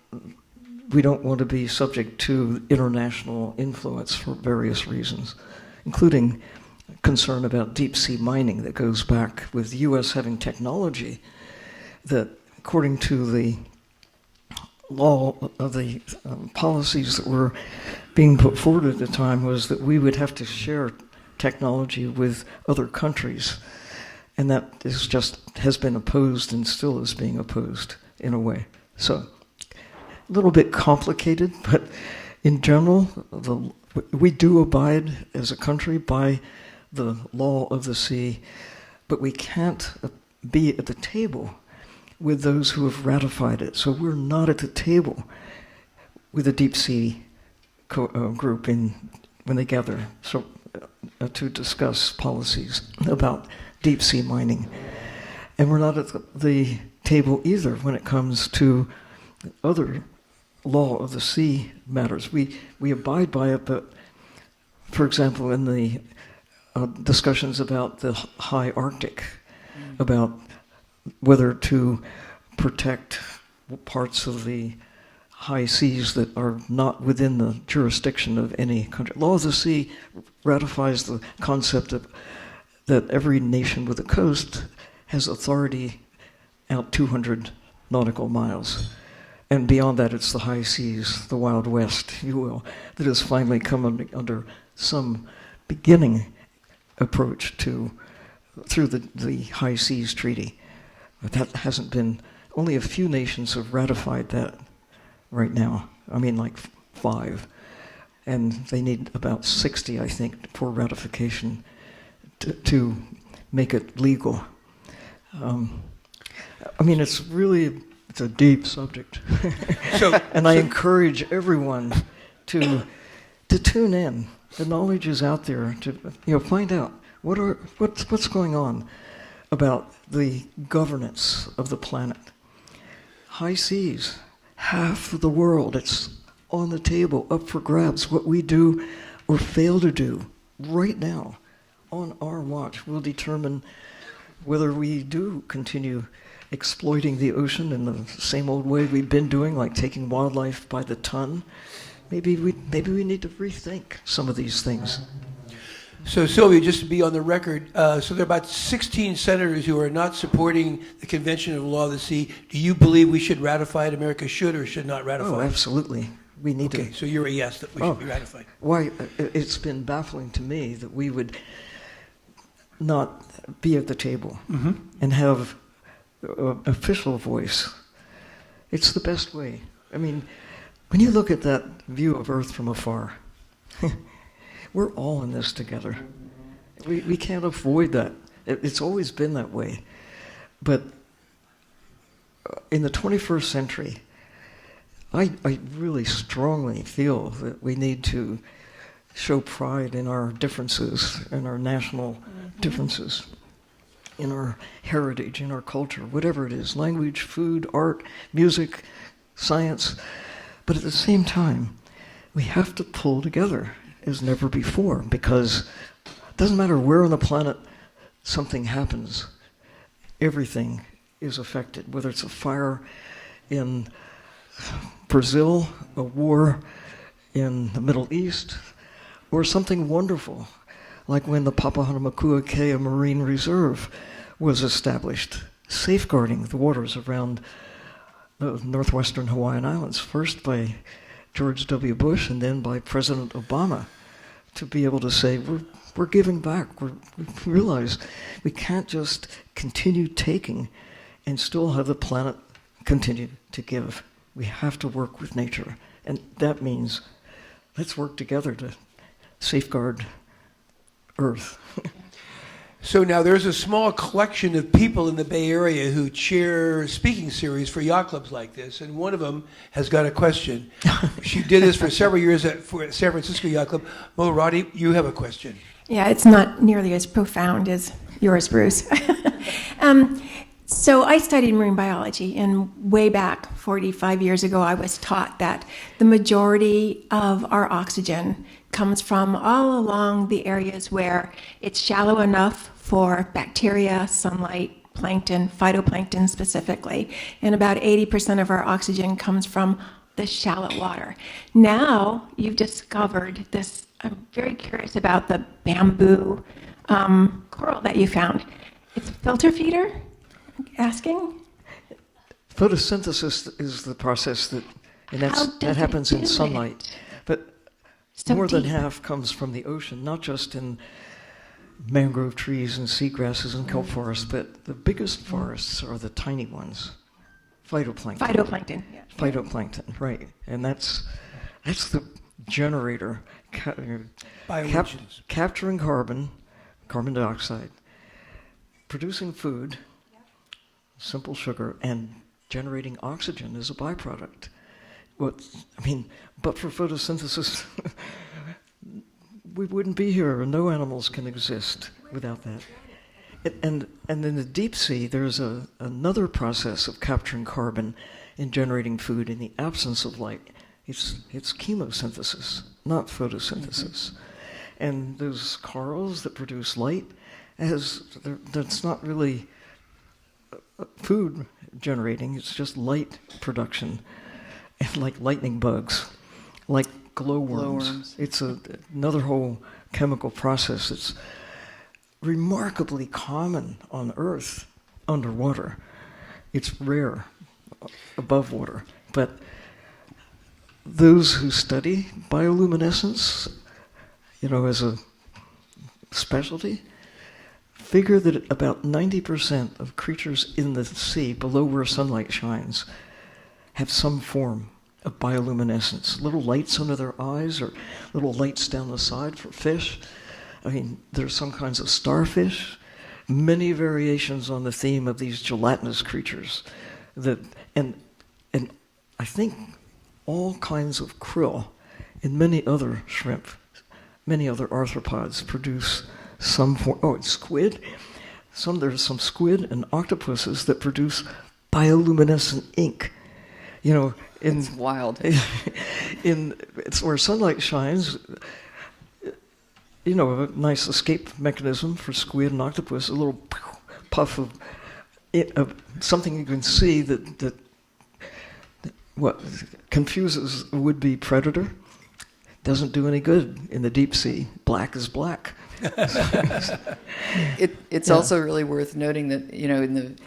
we don't want to be subject to international influence for various reasons, including concern about deep sea mining that goes back with the U.S. having technology that, according to the law of the policies that were being put forward at the time, was that we would have to share technology with other countries. And that is just has been opposed and still is being opposed in a way. So, a little bit complicated, but in general, we do abide as a country by the law of the sea, but we can't be at the table with those who have ratified it. So we're not at the table with the deep sea group when they gather to discuss policies about deep sea mining. And we're not at the table either when it comes to other law of the sea matters. We abide by it, but for example, in the discussions about the high Arctic, about whether to protect parts of the high seas that are not within the jurisdiction of any country. Law of the sea ratifies the concept that every nation with a coast has authority out 200 nautical miles. And beyond that, it's the high seas, the Wild West, if you will, that has finally come under some beginning approach through the High Seas Treaty. But that hasn't been, only a few nations have ratified that right now. I mean, like 5. And they need about 60, I think, for ratification to make it legal. I mean, it's a deep subject. And I encourage everyone to tune in. The knowledge is out there to find out what's going on about the governance of the planet. High seas, half of the world, it's on the table, up for grabs. What we do or fail to do right now on our watch will determine whether we do continue exploiting the ocean in the same old way we've been doing, like taking wildlife by the ton. Maybe we need to rethink some of these things. So Sylvia, just to be on the record, so there are about 16 senators who are not supporting the Convention of the Law of the Sea. Do you believe we should ratify it? America should or should not ratify it? Oh, absolutely. We need to. Okay, so you're a yes that we should be ratified. Why? It's been baffling to me that we would not be at the table and have an official voice. It's the best way. I mean, when you look at that view of Earth from afar, we're all in this together. We can't avoid that. It's always been that way. But in the 21st century, I really strongly feel that we need to show pride in our differences, in our national differences, in our heritage, in our culture, whatever it is, language, food, art, music, science. But at the same time, we have to pull together as never before, because it doesn't matter where on the planet something happens, everything is affected, whether it's a fire in Brazil, a war in the Middle East, or something wonderful, like when the Papahanaumokuakea Marine Reserve was established, safeguarding the waters around the northwestern Hawaiian Islands, first by George W. Bush and then by President Obama, to be able to say, we're giving back. We realize we can't just continue taking and still have the planet continue to give. We have to work with nature. And that means let's work together to safeguard Earth. So now there's a small collection of people in the Bay Area who chair speaking series for yacht clubs like this, and one of them has got a question. She did this for several years for San Francisco Yacht Club. Mo Roddy, you have a question. Yeah, it's not nearly as profound as yours, Bruce. So I studied marine biology, and way back 45 years ago, I was taught that the majority of our oxygen comes from all along the areas where it's shallow enough for bacteria, sunlight, plankton, phytoplankton specifically. And about 80% of our oxygen comes from the shallow water. Now you've discovered this. I'm very curious about the bamboo coral that you found. It's a filter feeder? Asking? Photosynthesis is the process that happens in sunlight. But So more than deep. half comes from the ocean, not just in mangrove trees and seagrasses and kelp forests, but the biggest forests are the tiny ones. Phytoplankton. Phytoplankton. Yeah. Phytoplankton, right. And that's the generator Bioemissions. capturing carbon dioxide, producing food, simple sugar, and generating oxygen as a byproduct. But for photosynthesis, we wouldn't be here, and no animals can exist without that. And in the deep sea, there's another process of capturing carbon and generating food in the absence of light. It's chemosynthesis, not photosynthesis. And those corals that produce light, that's not really food generating, it's just light production, and like lightning bugs, like glowworms. Glowworms. It's another whole chemical process that's remarkably common on Earth underwater. It's rare above water, but those who study bioluminescence, as a specialty, figure that about 90% of creatures in the sea, below where sunlight shines, have some form of bioluminescence. Little lights under their eyes or little lights down the side for fish. There's some kinds of starfish, many variations on the theme of these gelatinous creatures. And I think all kinds of krill and many other shrimp, many other arthropods produce some form. Oh, it's squid. There's some squid and octopuses that produce bioluminescent ink. It's wild. It's where sunlight shines. A nice escape mechanism for squid and octopus. A little puff of something you can see that what confuses a would-be predator. Doesn't do any good in the deep sea. Black is black. It's also really worth noting that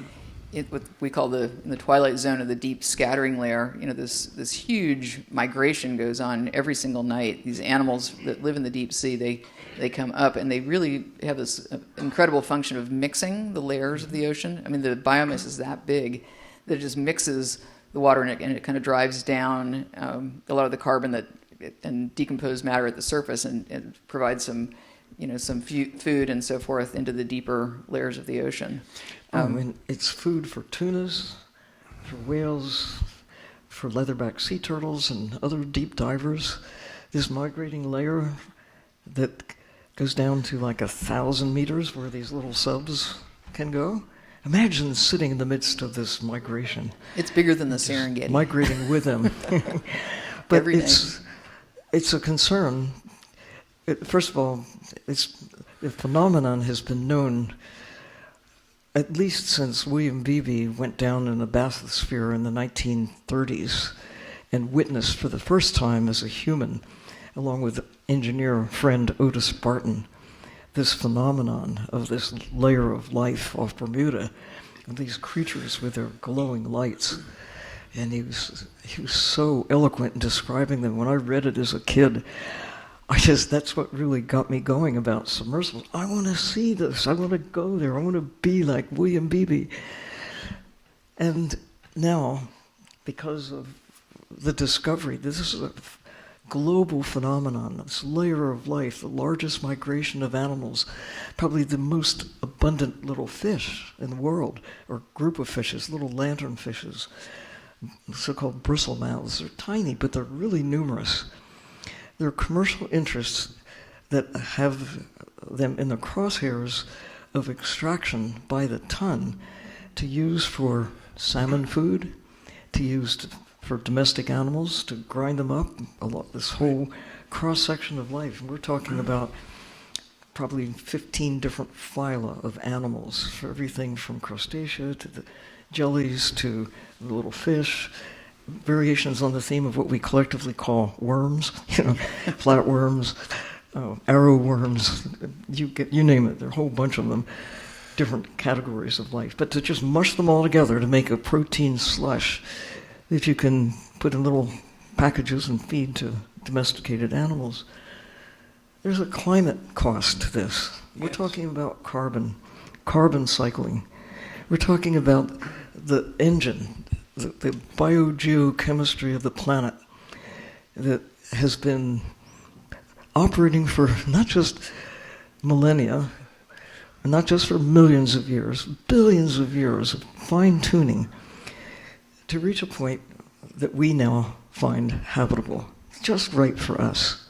what we call in the twilight zone of the deep scattering layer, this huge migration goes on every single night. These animals that live in the deep sea, they come up and they really have this incredible function of mixing the layers of the ocean. The biomass is that big that it just mixes the water and it kind of drives down a lot of the carbon and decomposed matter at the surface and provides some food and so forth into the deeper layers of the ocean. It's food for tunas, for whales, for leatherback sea turtles and other deep divers. This migrating layer that goes down to like 1,000 meters where these little subs can go. Imagine sitting in the midst of this migration. It's bigger than the Serengeti. Migrating with them. But Every day. It's a concern. First of all, the phenomenon has been known at least since William Beebe went down in the bathysphere in the 1930s and witnessed for the first time as a human, along with engineer friend Otis Barton, this phenomenon of this layer of life off Bermuda, and these creatures with their glowing lights. And he was so eloquent in describing them. When I read it as a kid, that's what really got me going about submersibles. I want to see this. I want to go there. I want to be like William Beebe. And now, because of the discovery, this is a global phenomenon, this layer of life, the largest migration of animals, probably the most abundant little fish in the world, or group of fishes, little lantern fishes, so-called bristlemouths. They're tiny, but they're really numerous. There are commercial interests that have them in the crosshairs of extraction by the ton to use for salmon food, to use for domestic animals, to grind them up, this whole cross-section of life. And we're talking about probably 15 different phyla of animals, for everything from crustacea to the jellies to the little fish, variations on the theme of what we collectively call worms, flatworms, arrow worms, you name it, there are a whole bunch of them, different categories of life. But to just mush them all together to make a protein slush that you can put in little packages and feed to domesticated animals. There's a climate cost to this. We're talking about carbon cycling. We're talking about the engine, the biogeochemistry of the planet that has been operating for not just millennia, not just for millions of years, billions of years of fine-tuning to reach a point that we now find habitable, just right for us.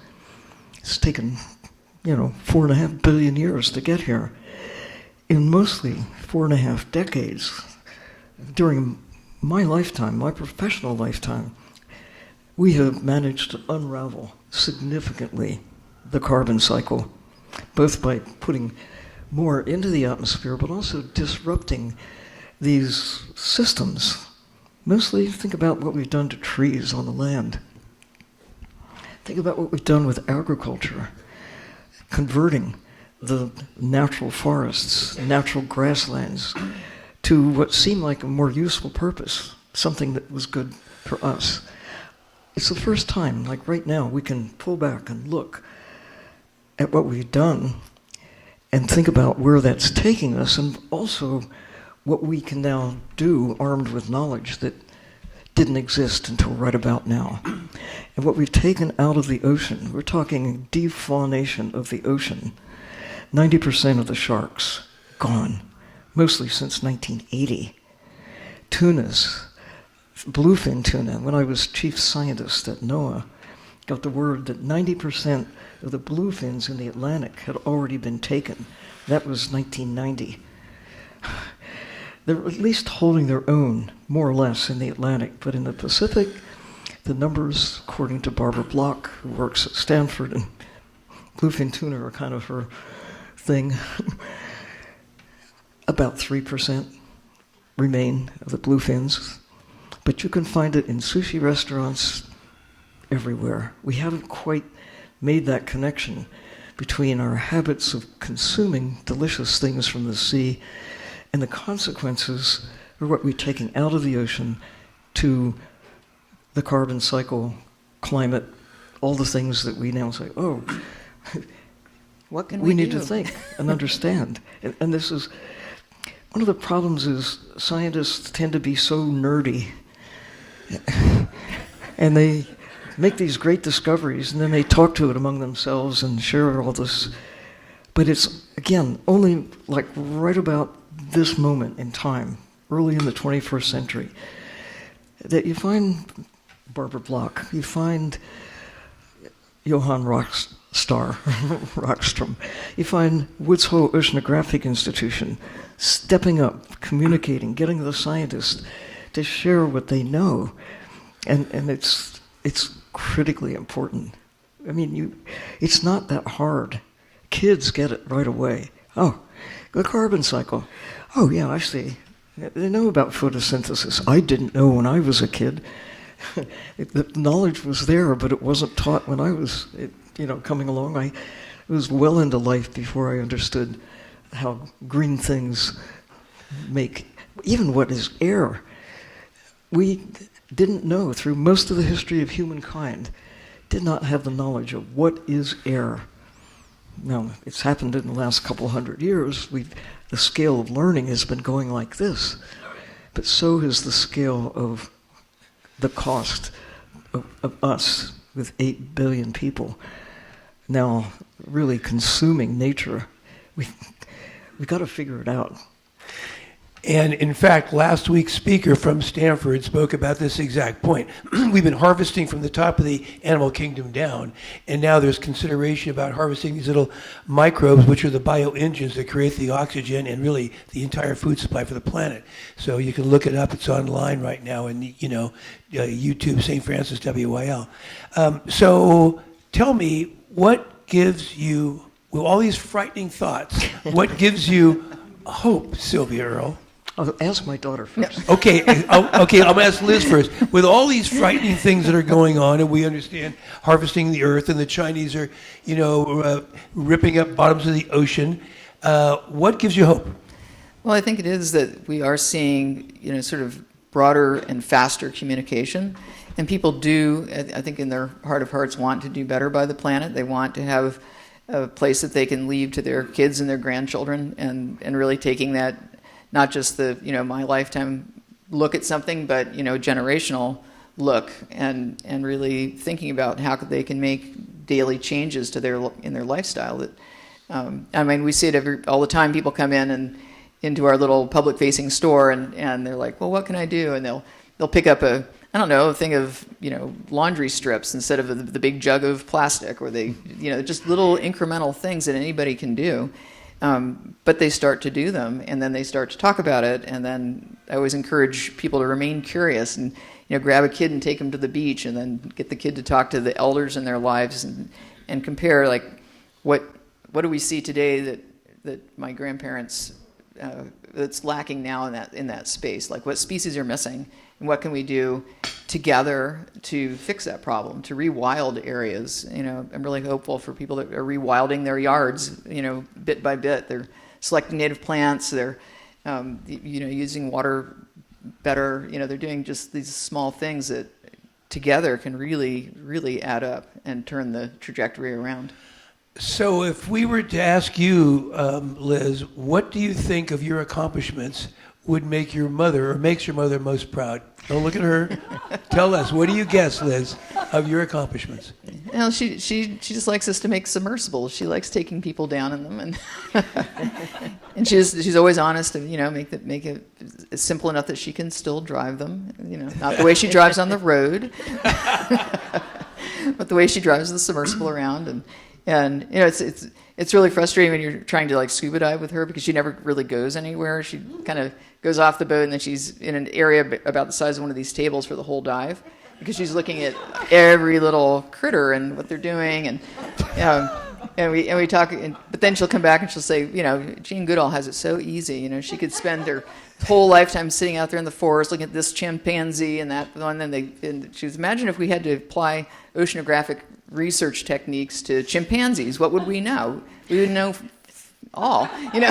It's taken, 4.5 billion years to get here. In mostly 4.5 decades, during my lifetime, my professional lifetime, we have managed to unravel significantly the carbon cycle, both by putting more into the atmosphere, but also disrupting these systems. Mostly think about what we've done to trees on the land. Think about what we've done with agriculture, converting the natural forests, natural grasslands, to what seemed like a more useful purpose, something that was good for us. It's the first time, like right now, we can pull back and look at what we've done and think about where that's taking us, and also what we can now do armed with knowledge that didn't exist until right about now. And what we've taken out of the ocean, we're talking defaunation of the ocean. 90% of the sharks gone, mostly since 1980. Tunas, bluefin tuna, when I was chief scientist at NOAA, got the word that 90% of the bluefins in the Atlantic had already been taken. That was 1990. They're at least holding their own, more or less, in the Atlantic, but in the Pacific, the numbers, according to Barbara Block, who works at Stanford, and bluefin tuna are kind of her thing, about 3% remain of the bluefins. But you can find it in sushi restaurants everywhere. We haven't quite made that connection between our habits of consuming delicious things from the sea and the consequences of what we're taking out of the ocean to the carbon cycle, climate, all the things that we now say, oh, What can we we need do? to think and understand. And this is, one of the problems is scientists tend to be so nerdy. And they make these great discoveries, and then they talk to it among themselves and share all this. But it's, again, only like right about this moment in time, early in the 21st century, that you find Barbara Block, you find Johann Rockstrom, you find Woods Hole Oceanographic Institution stepping up, communicating, getting the scientists to share what they know. And it's critically important. I mean, it's not that hard. Kids get it right away. Oh, the carbon cycle. Oh, yeah, I see. They know about photosynthesis. I didn't know when I was a kid. The knowledge was there, but it wasn't taught when I was, coming along. I was well into life before I understood how green things make, even what is air. We didn't know through most of the history of humankind, did not have the knowledge of what is air. Now, it's happened in the last couple hundred years. The scale of learning has been going like this, but so has the scale of the cost of us with 8 billion people now really consuming nature. We got to figure it out. And in fact, last week's speaker from Stanford spoke about this exact point. We've been harvesting from the top of the animal kingdom down, and now there's consideration about harvesting these little microbes, which are the bioengines that create the oxygen and really the entire food supply for the planet. So you can look it up. It's online right now, and YouTube, St Francis WYL. So tell me, what gives you, with all these frightening thoughts, what gives you hope, Sylvia Earle? I'll ask my daughter first. Okay, okay. I'm gonna ask Liz first. With all these frightening things that are going on, and we understand harvesting the earth, and the Chinese are, ripping up bottoms of the ocean. What gives you hope? Well, I think it is that we are seeing, sort of broader and faster communication. And people do, I think in their heart of hearts, want to do better by the planet. They want to have a place that they can leave to their kids and their grandchildren, and really taking that, not just the, my lifetime look at something, but, generational look, and really thinking about how they can make daily changes to in their lifestyle. That, we see it all the time. People come into our little public-facing store, and they're like, well, what can I do? And they'll pick up a thing of, laundry strips instead of the big jug of plastic, or they, just little incremental things that anybody can do. But they start to do them, and then they start to talk about it, and then I always encourage people to remain curious and, grab a kid and take them to the beach, and then get the kid to talk to the elders in their lives, and compare, like, what do we see today that my grandparents, that's lacking now in that space? Like, what species are missing, and what can we do together to fix that problem, to rewild areas? I'm really hopeful for people that are rewilding their yards, bit by bit. They're selecting native plants. They're, using water better. They're doing just these small things that together can really, really add up and turn the trajectory around. So if we were to ask you, Liz, what do you think of your accomplishments would make your mother, or makes your mother most proud? Don't look at her. Tell us, what do you guess, Liz, of your accomplishments? Well, she just likes us to make submersibles. She likes taking people down in them, and and she's always honest and make it simple enough that she can still drive them. Not the way she drives on the road, but the way she drives the submersible around. And it's really frustrating when you're trying to scuba dive with her, because she never really goes anywhere. She kind of goes off the boat, and then she's in an area about the size of one of these tables for the whole dive, because she's looking at every little critter and what they're doing, and we talk. But then she'll come back and she'll say, Jean Goodall has it so easy. She could spend her whole lifetime sitting out there in the forest looking at this chimpanzee and that one. And she was, imagine if we had to apply oceanographic research techniques to chimpanzees, what would we know? We would know all, you'd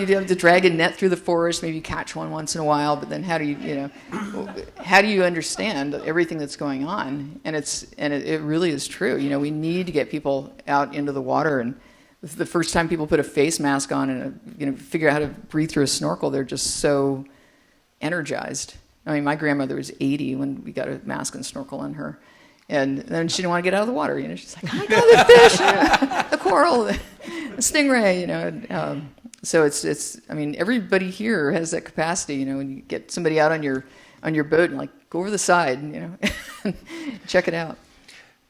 have to drag a net through the forest, maybe catch one once in a while, but then how do you understand everything that's going on? And it really is true. We need to get people out into the water, and the first time people put a face mask on and figure out how to breathe through a snorkel, they're just so energized. My grandmother was 80 when we got a mask and snorkel on her. And then she didn't want to get out of the water. She's like, I know the fish, the coral, the stingray. So it's. Everybody here has that capacity. When you get somebody out on your boat and go over the side, check it out.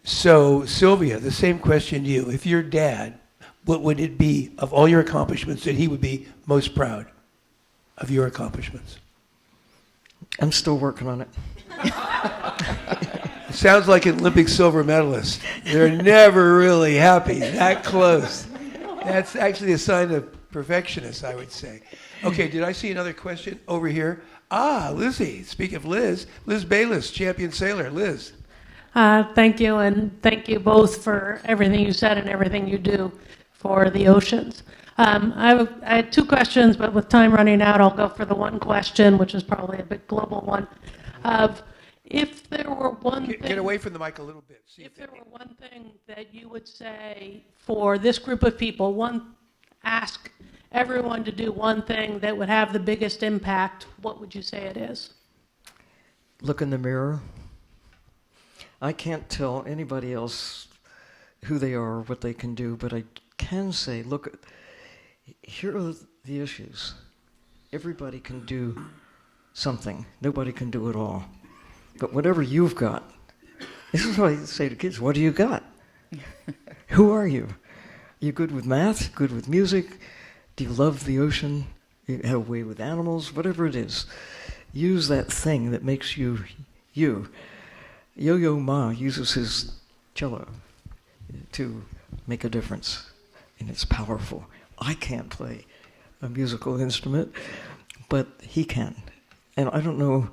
So Sylvia, the same question to you. If your dad, what would it be of all your accomplishments that he would be most proud of your accomplishments? I'm still working on it. Sounds like an Olympic silver medalist. They're never really happy. That close. That's actually a sign of perfectionists, I would say. Okay, did I see another question over here? Lizzie. Speaking of Liz Bayless, champion sailor. Liz. Thank you, and thank you both for everything you said and everything you do for the oceans. I had two questions, but with time running out, I'll go for the one question, which is probably a bit global one. If there were one thing... Get away from the mic a little bit. If there were one thing that you would say for this group of people, ask everyone to do one thing that would have the biggest impact, what would you say it is? Look in the mirror. I can't tell anybody else who they are or what they can do, but I can say, here are the issues. Everybody can do something. Nobody can do it all. But whatever you've got, this is what I say to kids, what do you got? Who are you? Are you good with math? Good with music? Do you love the ocean? You have a way with animals? Whatever it is. Use that thing that makes you you. Yo-Yo Ma uses his cello to make a difference, and it's powerful. I can't play a musical instrument, but he can. And I don't know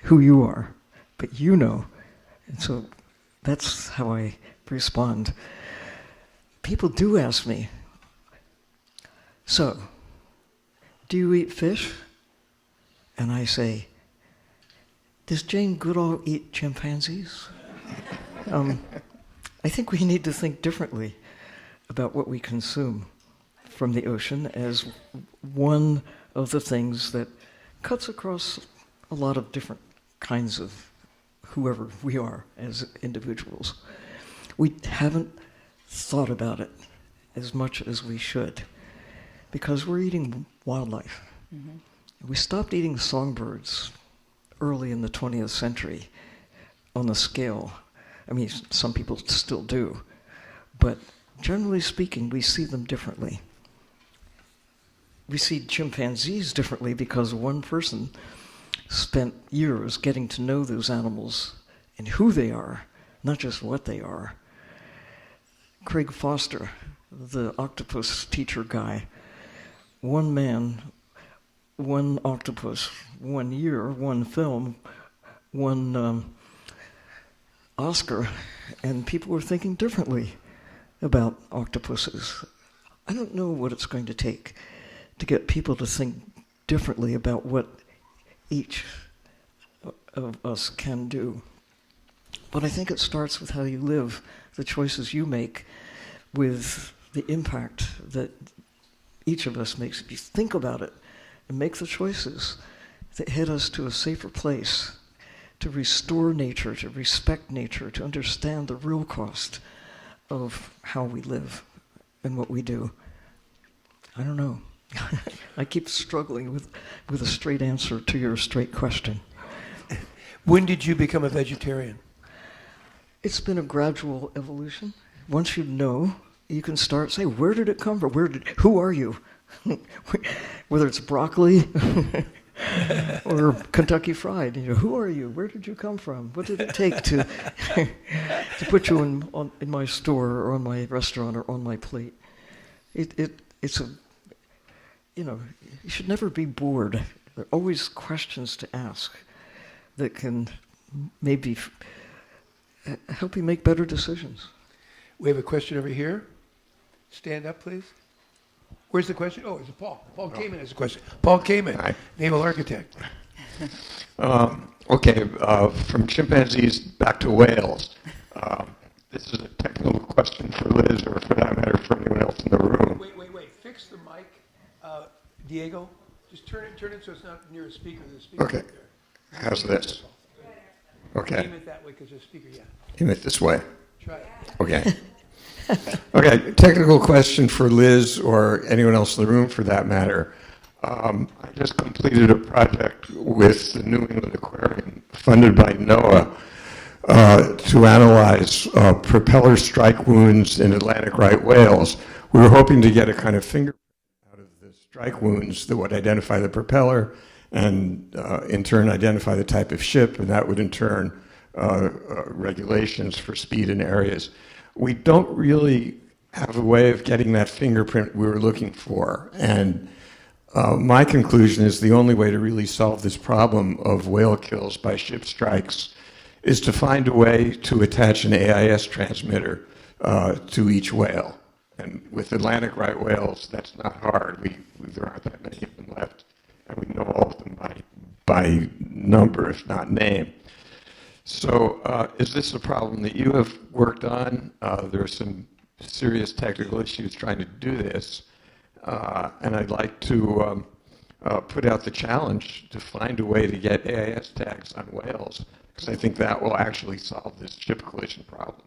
who you are, but you know. And so that's how I respond. People do ask me, so, do you eat fish? And I say, does Jane Goodall eat chimpanzees? I think we need to think differently about what we consume from the ocean as one of the things that cuts across a lot of different kinds of whoever we are as individuals. We haven't thought about it as much as we should because we're eating wildlife. Mm-hmm. We stopped eating songbirds early in the 20th century on the scale. I mean, some people still do, but generally speaking, we see them differently. We see chimpanzees differently because one person spent years getting to know those animals and who they are, not just what they are. Craig Foster, the octopus teacher guy, one man, one octopus, 1 year, one film, one Oscar, and people were thinking differently about octopuses. I don't know what it's going to take to get people to think differently about what each of us can do. But I think it starts with how you live, the choices you make, with the impact that each of us makes. If you think about it and make the choices that head us to a safer place, to restore nature, to respect nature, to understand the real cost of how we live and what we do. I don't know. I keep struggling with a straight answer to your straight question. When did you become a vegetarian? It's been a gradual evolution. Once you know, you can start say, where did it come from? Who are you? Whether it's broccoli or Kentucky Fried, who are you? Where did you come from? What did it take to to put you in my store or on my restaurant or on my plate? It's a, you should never be bored. There are always questions to ask that can maybe help you make better decisions. We have a question over here. Stand up, please. Where's the question? Oh, it's Paul. Paul Kamen has a question. Paul Kamen, Hi. naval architect. Okay, from chimpanzees back to whales. This is a technical question for Liz, or for that matter, for anyone else in the room. Wait. Fix the mic, Diego. Just turn it so it's not near a speaker. There's a speaker Okay. right there. How's this? Okay. Aim it that way because there's a speaker, yeah. Aim it this way. Try it. Okay. Okay, technical question for Liz or anyone else in the room for that matter. I just completed a project with the New England Aquarium funded by NOAA to analyze propeller strike wounds in Atlantic right whales. We were hoping to get a kind of fingerprint out of the strike wounds that would identify the propeller and in turn identify the type of ship, and that would in turn regulations for speed in areas. We don't really have a way of getting that fingerprint we were looking for. And my conclusion is the only way to really solve this problem of whale kills by ship strikes is to find a way to attach an AIS transmitter to each whale. And with Atlantic right whales, that's not hard. There aren't that many of them left, and we know all of them by number, if not name. So is this a problem that you have worked on? There are some serious technical issues trying to do this, and I'd like to put out the challenge to find a way to get AIS tags on whales, because I think that will actually solve this ship collision problem.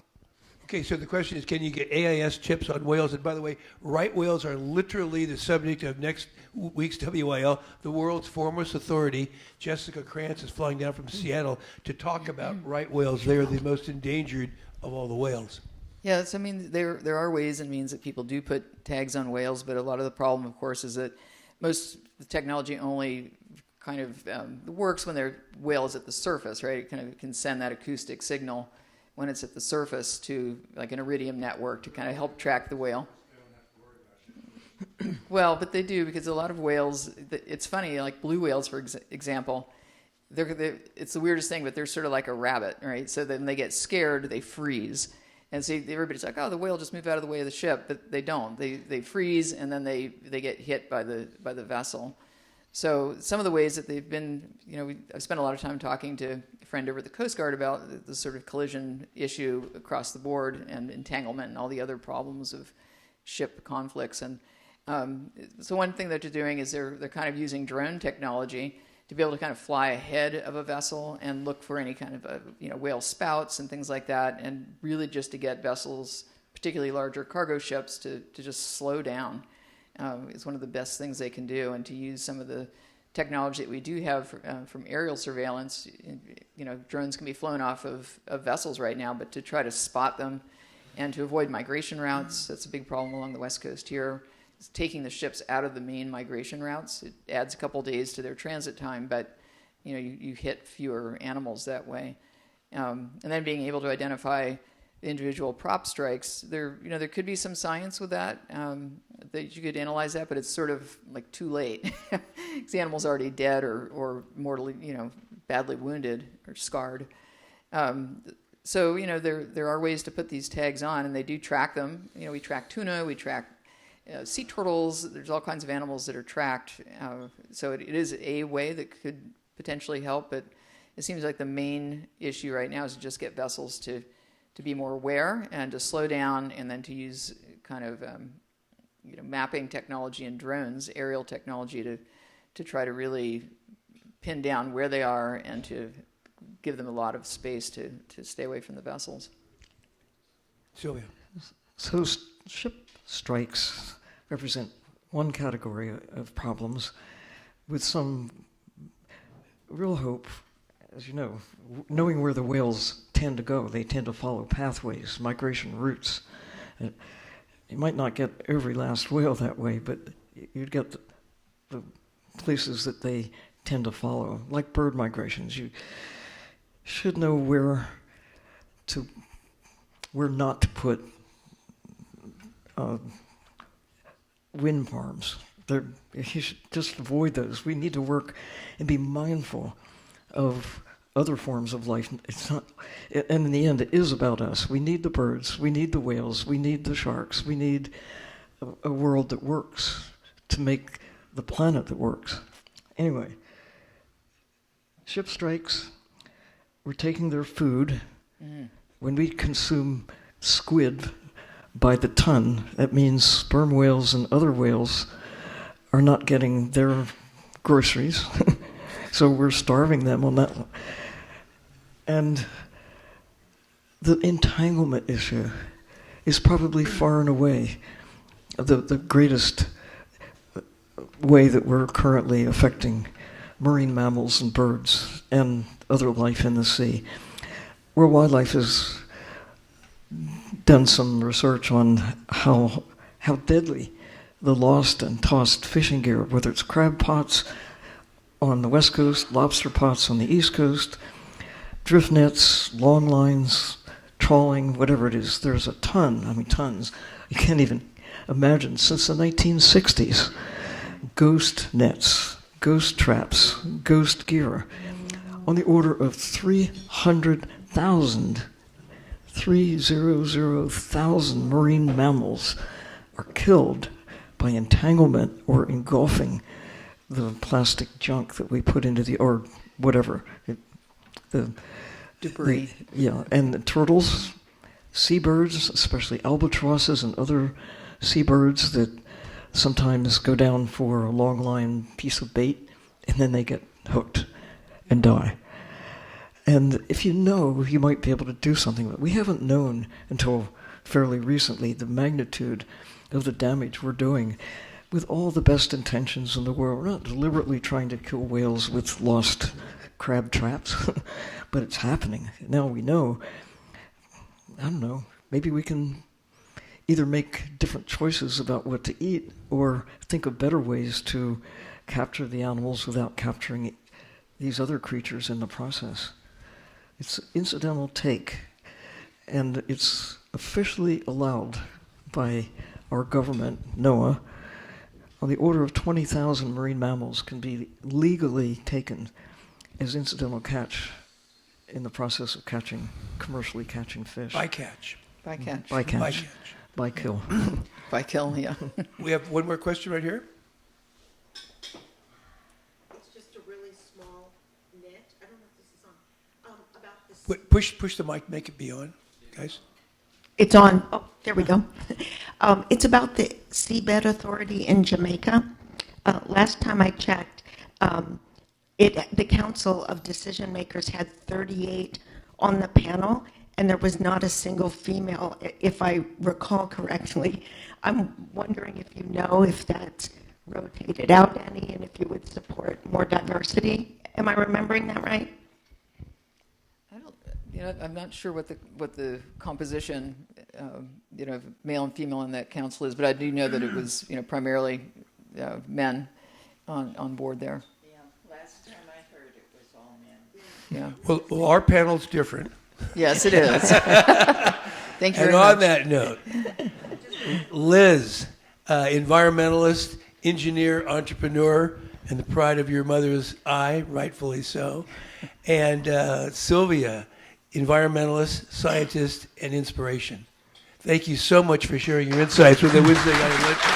Okay, so the question is, can you get AIS chips on whales? And by the way, right whales are literally the subject of next week's WYL. The world's foremost authority, Jessica Krantz, is flying down from Seattle to talk about right whales. They are the most endangered of all the whales. Yes, I mean, there are ways and means that people do put tags on whales, but a lot of the problem, of course, is that most the technology only kind of works when their whale is at the surface, right? It kind of can send that acoustic signal when it's at the surface to like an iridium network to kind of help track the whale. Well, but they do, because a lot of whales, it's funny, like blue whales, for example, it's the weirdest thing, but they're sort of like a rabbit, right? So then they get scared, they freeze. And so everybody's like, oh, the whale just moved out of the way of the ship, but they don't. They freeze, and then they get hit by the vessel. So some of the ways that they've been, I've spent a lot of time talking to a friend over at the Coast Guard about the sort of collision issue across the board and entanglement and all the other problems of ship conflicts. And so one thing that they're doing is they're kind of using drone technology to be able to kind of fly ahead of a vessel and look for any kind of whale spouts and things like that, and really just to get vessels, particularly larger cargo ships, to just slow down. Is one of the best things they can do, and to use some of the technology that we do have from aerial surveillance. Drones can be flown off of vessels right now, but to try to spot them and to avoid migration routes, that's a big problem along the West Coast here. It's taking the ships out of the main migration routes. It adds a couple days to their transit time, but you hit fewer animals that way. And then being able to identify individual prop strikes, there could be some science with that, that you could analyze that, but it's sort of like too late. Because the animal's already dead or mortally, badly wounded or scarred. So there are ways to put these tags on, and they do track them. We track tuna, we track sea turtles. There's all kinds of animals that are tracked. So it is a way that could potentially help, but it seems like the main issue right now is to just get vessels to be more aware and to slow down, and then to use kind of mapping technology and drones, aerial technology, to try to really pin down where they are and to give them a lot of space to stay away from the vessels. Sylvia. So ship strikes represent one category of problems with some real hope. As you know, knowing where the whales tend to go, they tend to follow pathways, migration routes. You might not get every last whale that way, but you'd get the places that they tend to follow, like bird migrations. You should know where not to put wind farms. You should just avoid those. We need to work and be mindful of other forms of life. It's not, and in the end, it is about us. We need the birds, we need the whales, we need the sharks, we need a world that works to make the planet that works. Anyway, ship strikes, we're taking their food. When we consume squid by the ton, that means sperm whales and other whales are not getting their groceries. So we're starving them on that one. And the entanglement issue is probably far and away the greatest way that we're currently affecting marine mammals and birds and other life in the sea. World Wildlife has done some research on how deadly the lost and tossed fishing gear, whether it's crab pots on the West Coast, lobster pots on the East Coast, drift nets, long lines, trawling, whatever it is. There's tons. You can't even imagine. Since the 1960s, ghost nets, ghost traps, ghost gear, on the order of 300,000 marine mammals are killed by entanglement or engulfing the plastic junk that we put into or whatever. The debris. And the turtles, seabirds, especially albatrosses and other seabirds that sometimes go down for a long line piece of bait, and then they get hooked and die. And if you know, you might be able to do something. But we haven't known until fairly recently the magnitude of the damage we're doing with all the best intentions in the world. We're not deliberately trying to kill whales with lost crab traps, but it's happening. Now we know, I don't know, maybe we can either make different choices about what to eat or think of better ways to capture the animals without capturing these other creatures in the process. It's an incidental take, and it's officially allowed by our government, NOAA, on the order of 20,000 marine mammals can be legally taken as incidental catch in the process of commercially catching fish. Bycatch. Bycatch. Bycatch. Bycatch. Bykill. Bykill, yeah. We have one more question right here. It's just a really small net. I don't know if this is on. About this. Push the mic, make it be on, guys. It's on. Oh, there we go. It's about the Seabed Authority in Jamaica. Last time I checked, the Council of Decision Makers had 38 on the panel, and there was not a single female, if I recall correctly. I'm wondering if you know if that's rotated out any, and if you would support more diversity. Am I remembering that right? I'm not sure what the composition, of male and female in that council is, but I do know that it was, primarily men on board there. Yeah, last time I heard it was all men. Yeah. Well, our panel's different. Yes, it is. Thank you And very on much. that note, Liz, environmentalist, engineer, entrepreneur, and the pride of your mother's eye, rightfully so. And Sylvia, environmentalist, scientist, and inspiration. Thank you so much for sharing your insights with the Wednesday Yachting Luncheon.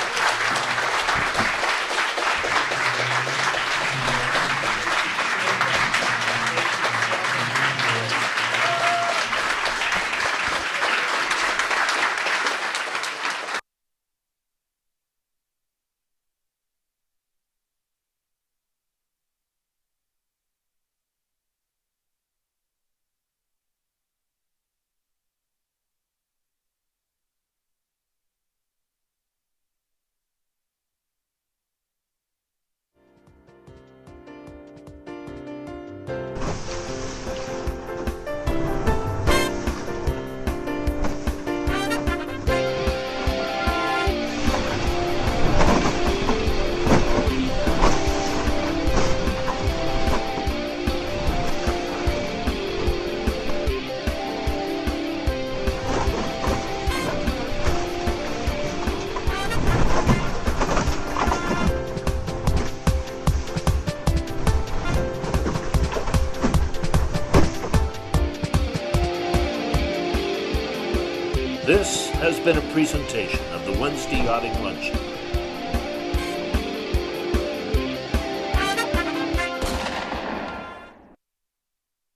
This has been a presentation of the Wednesday Yachting Luncheon.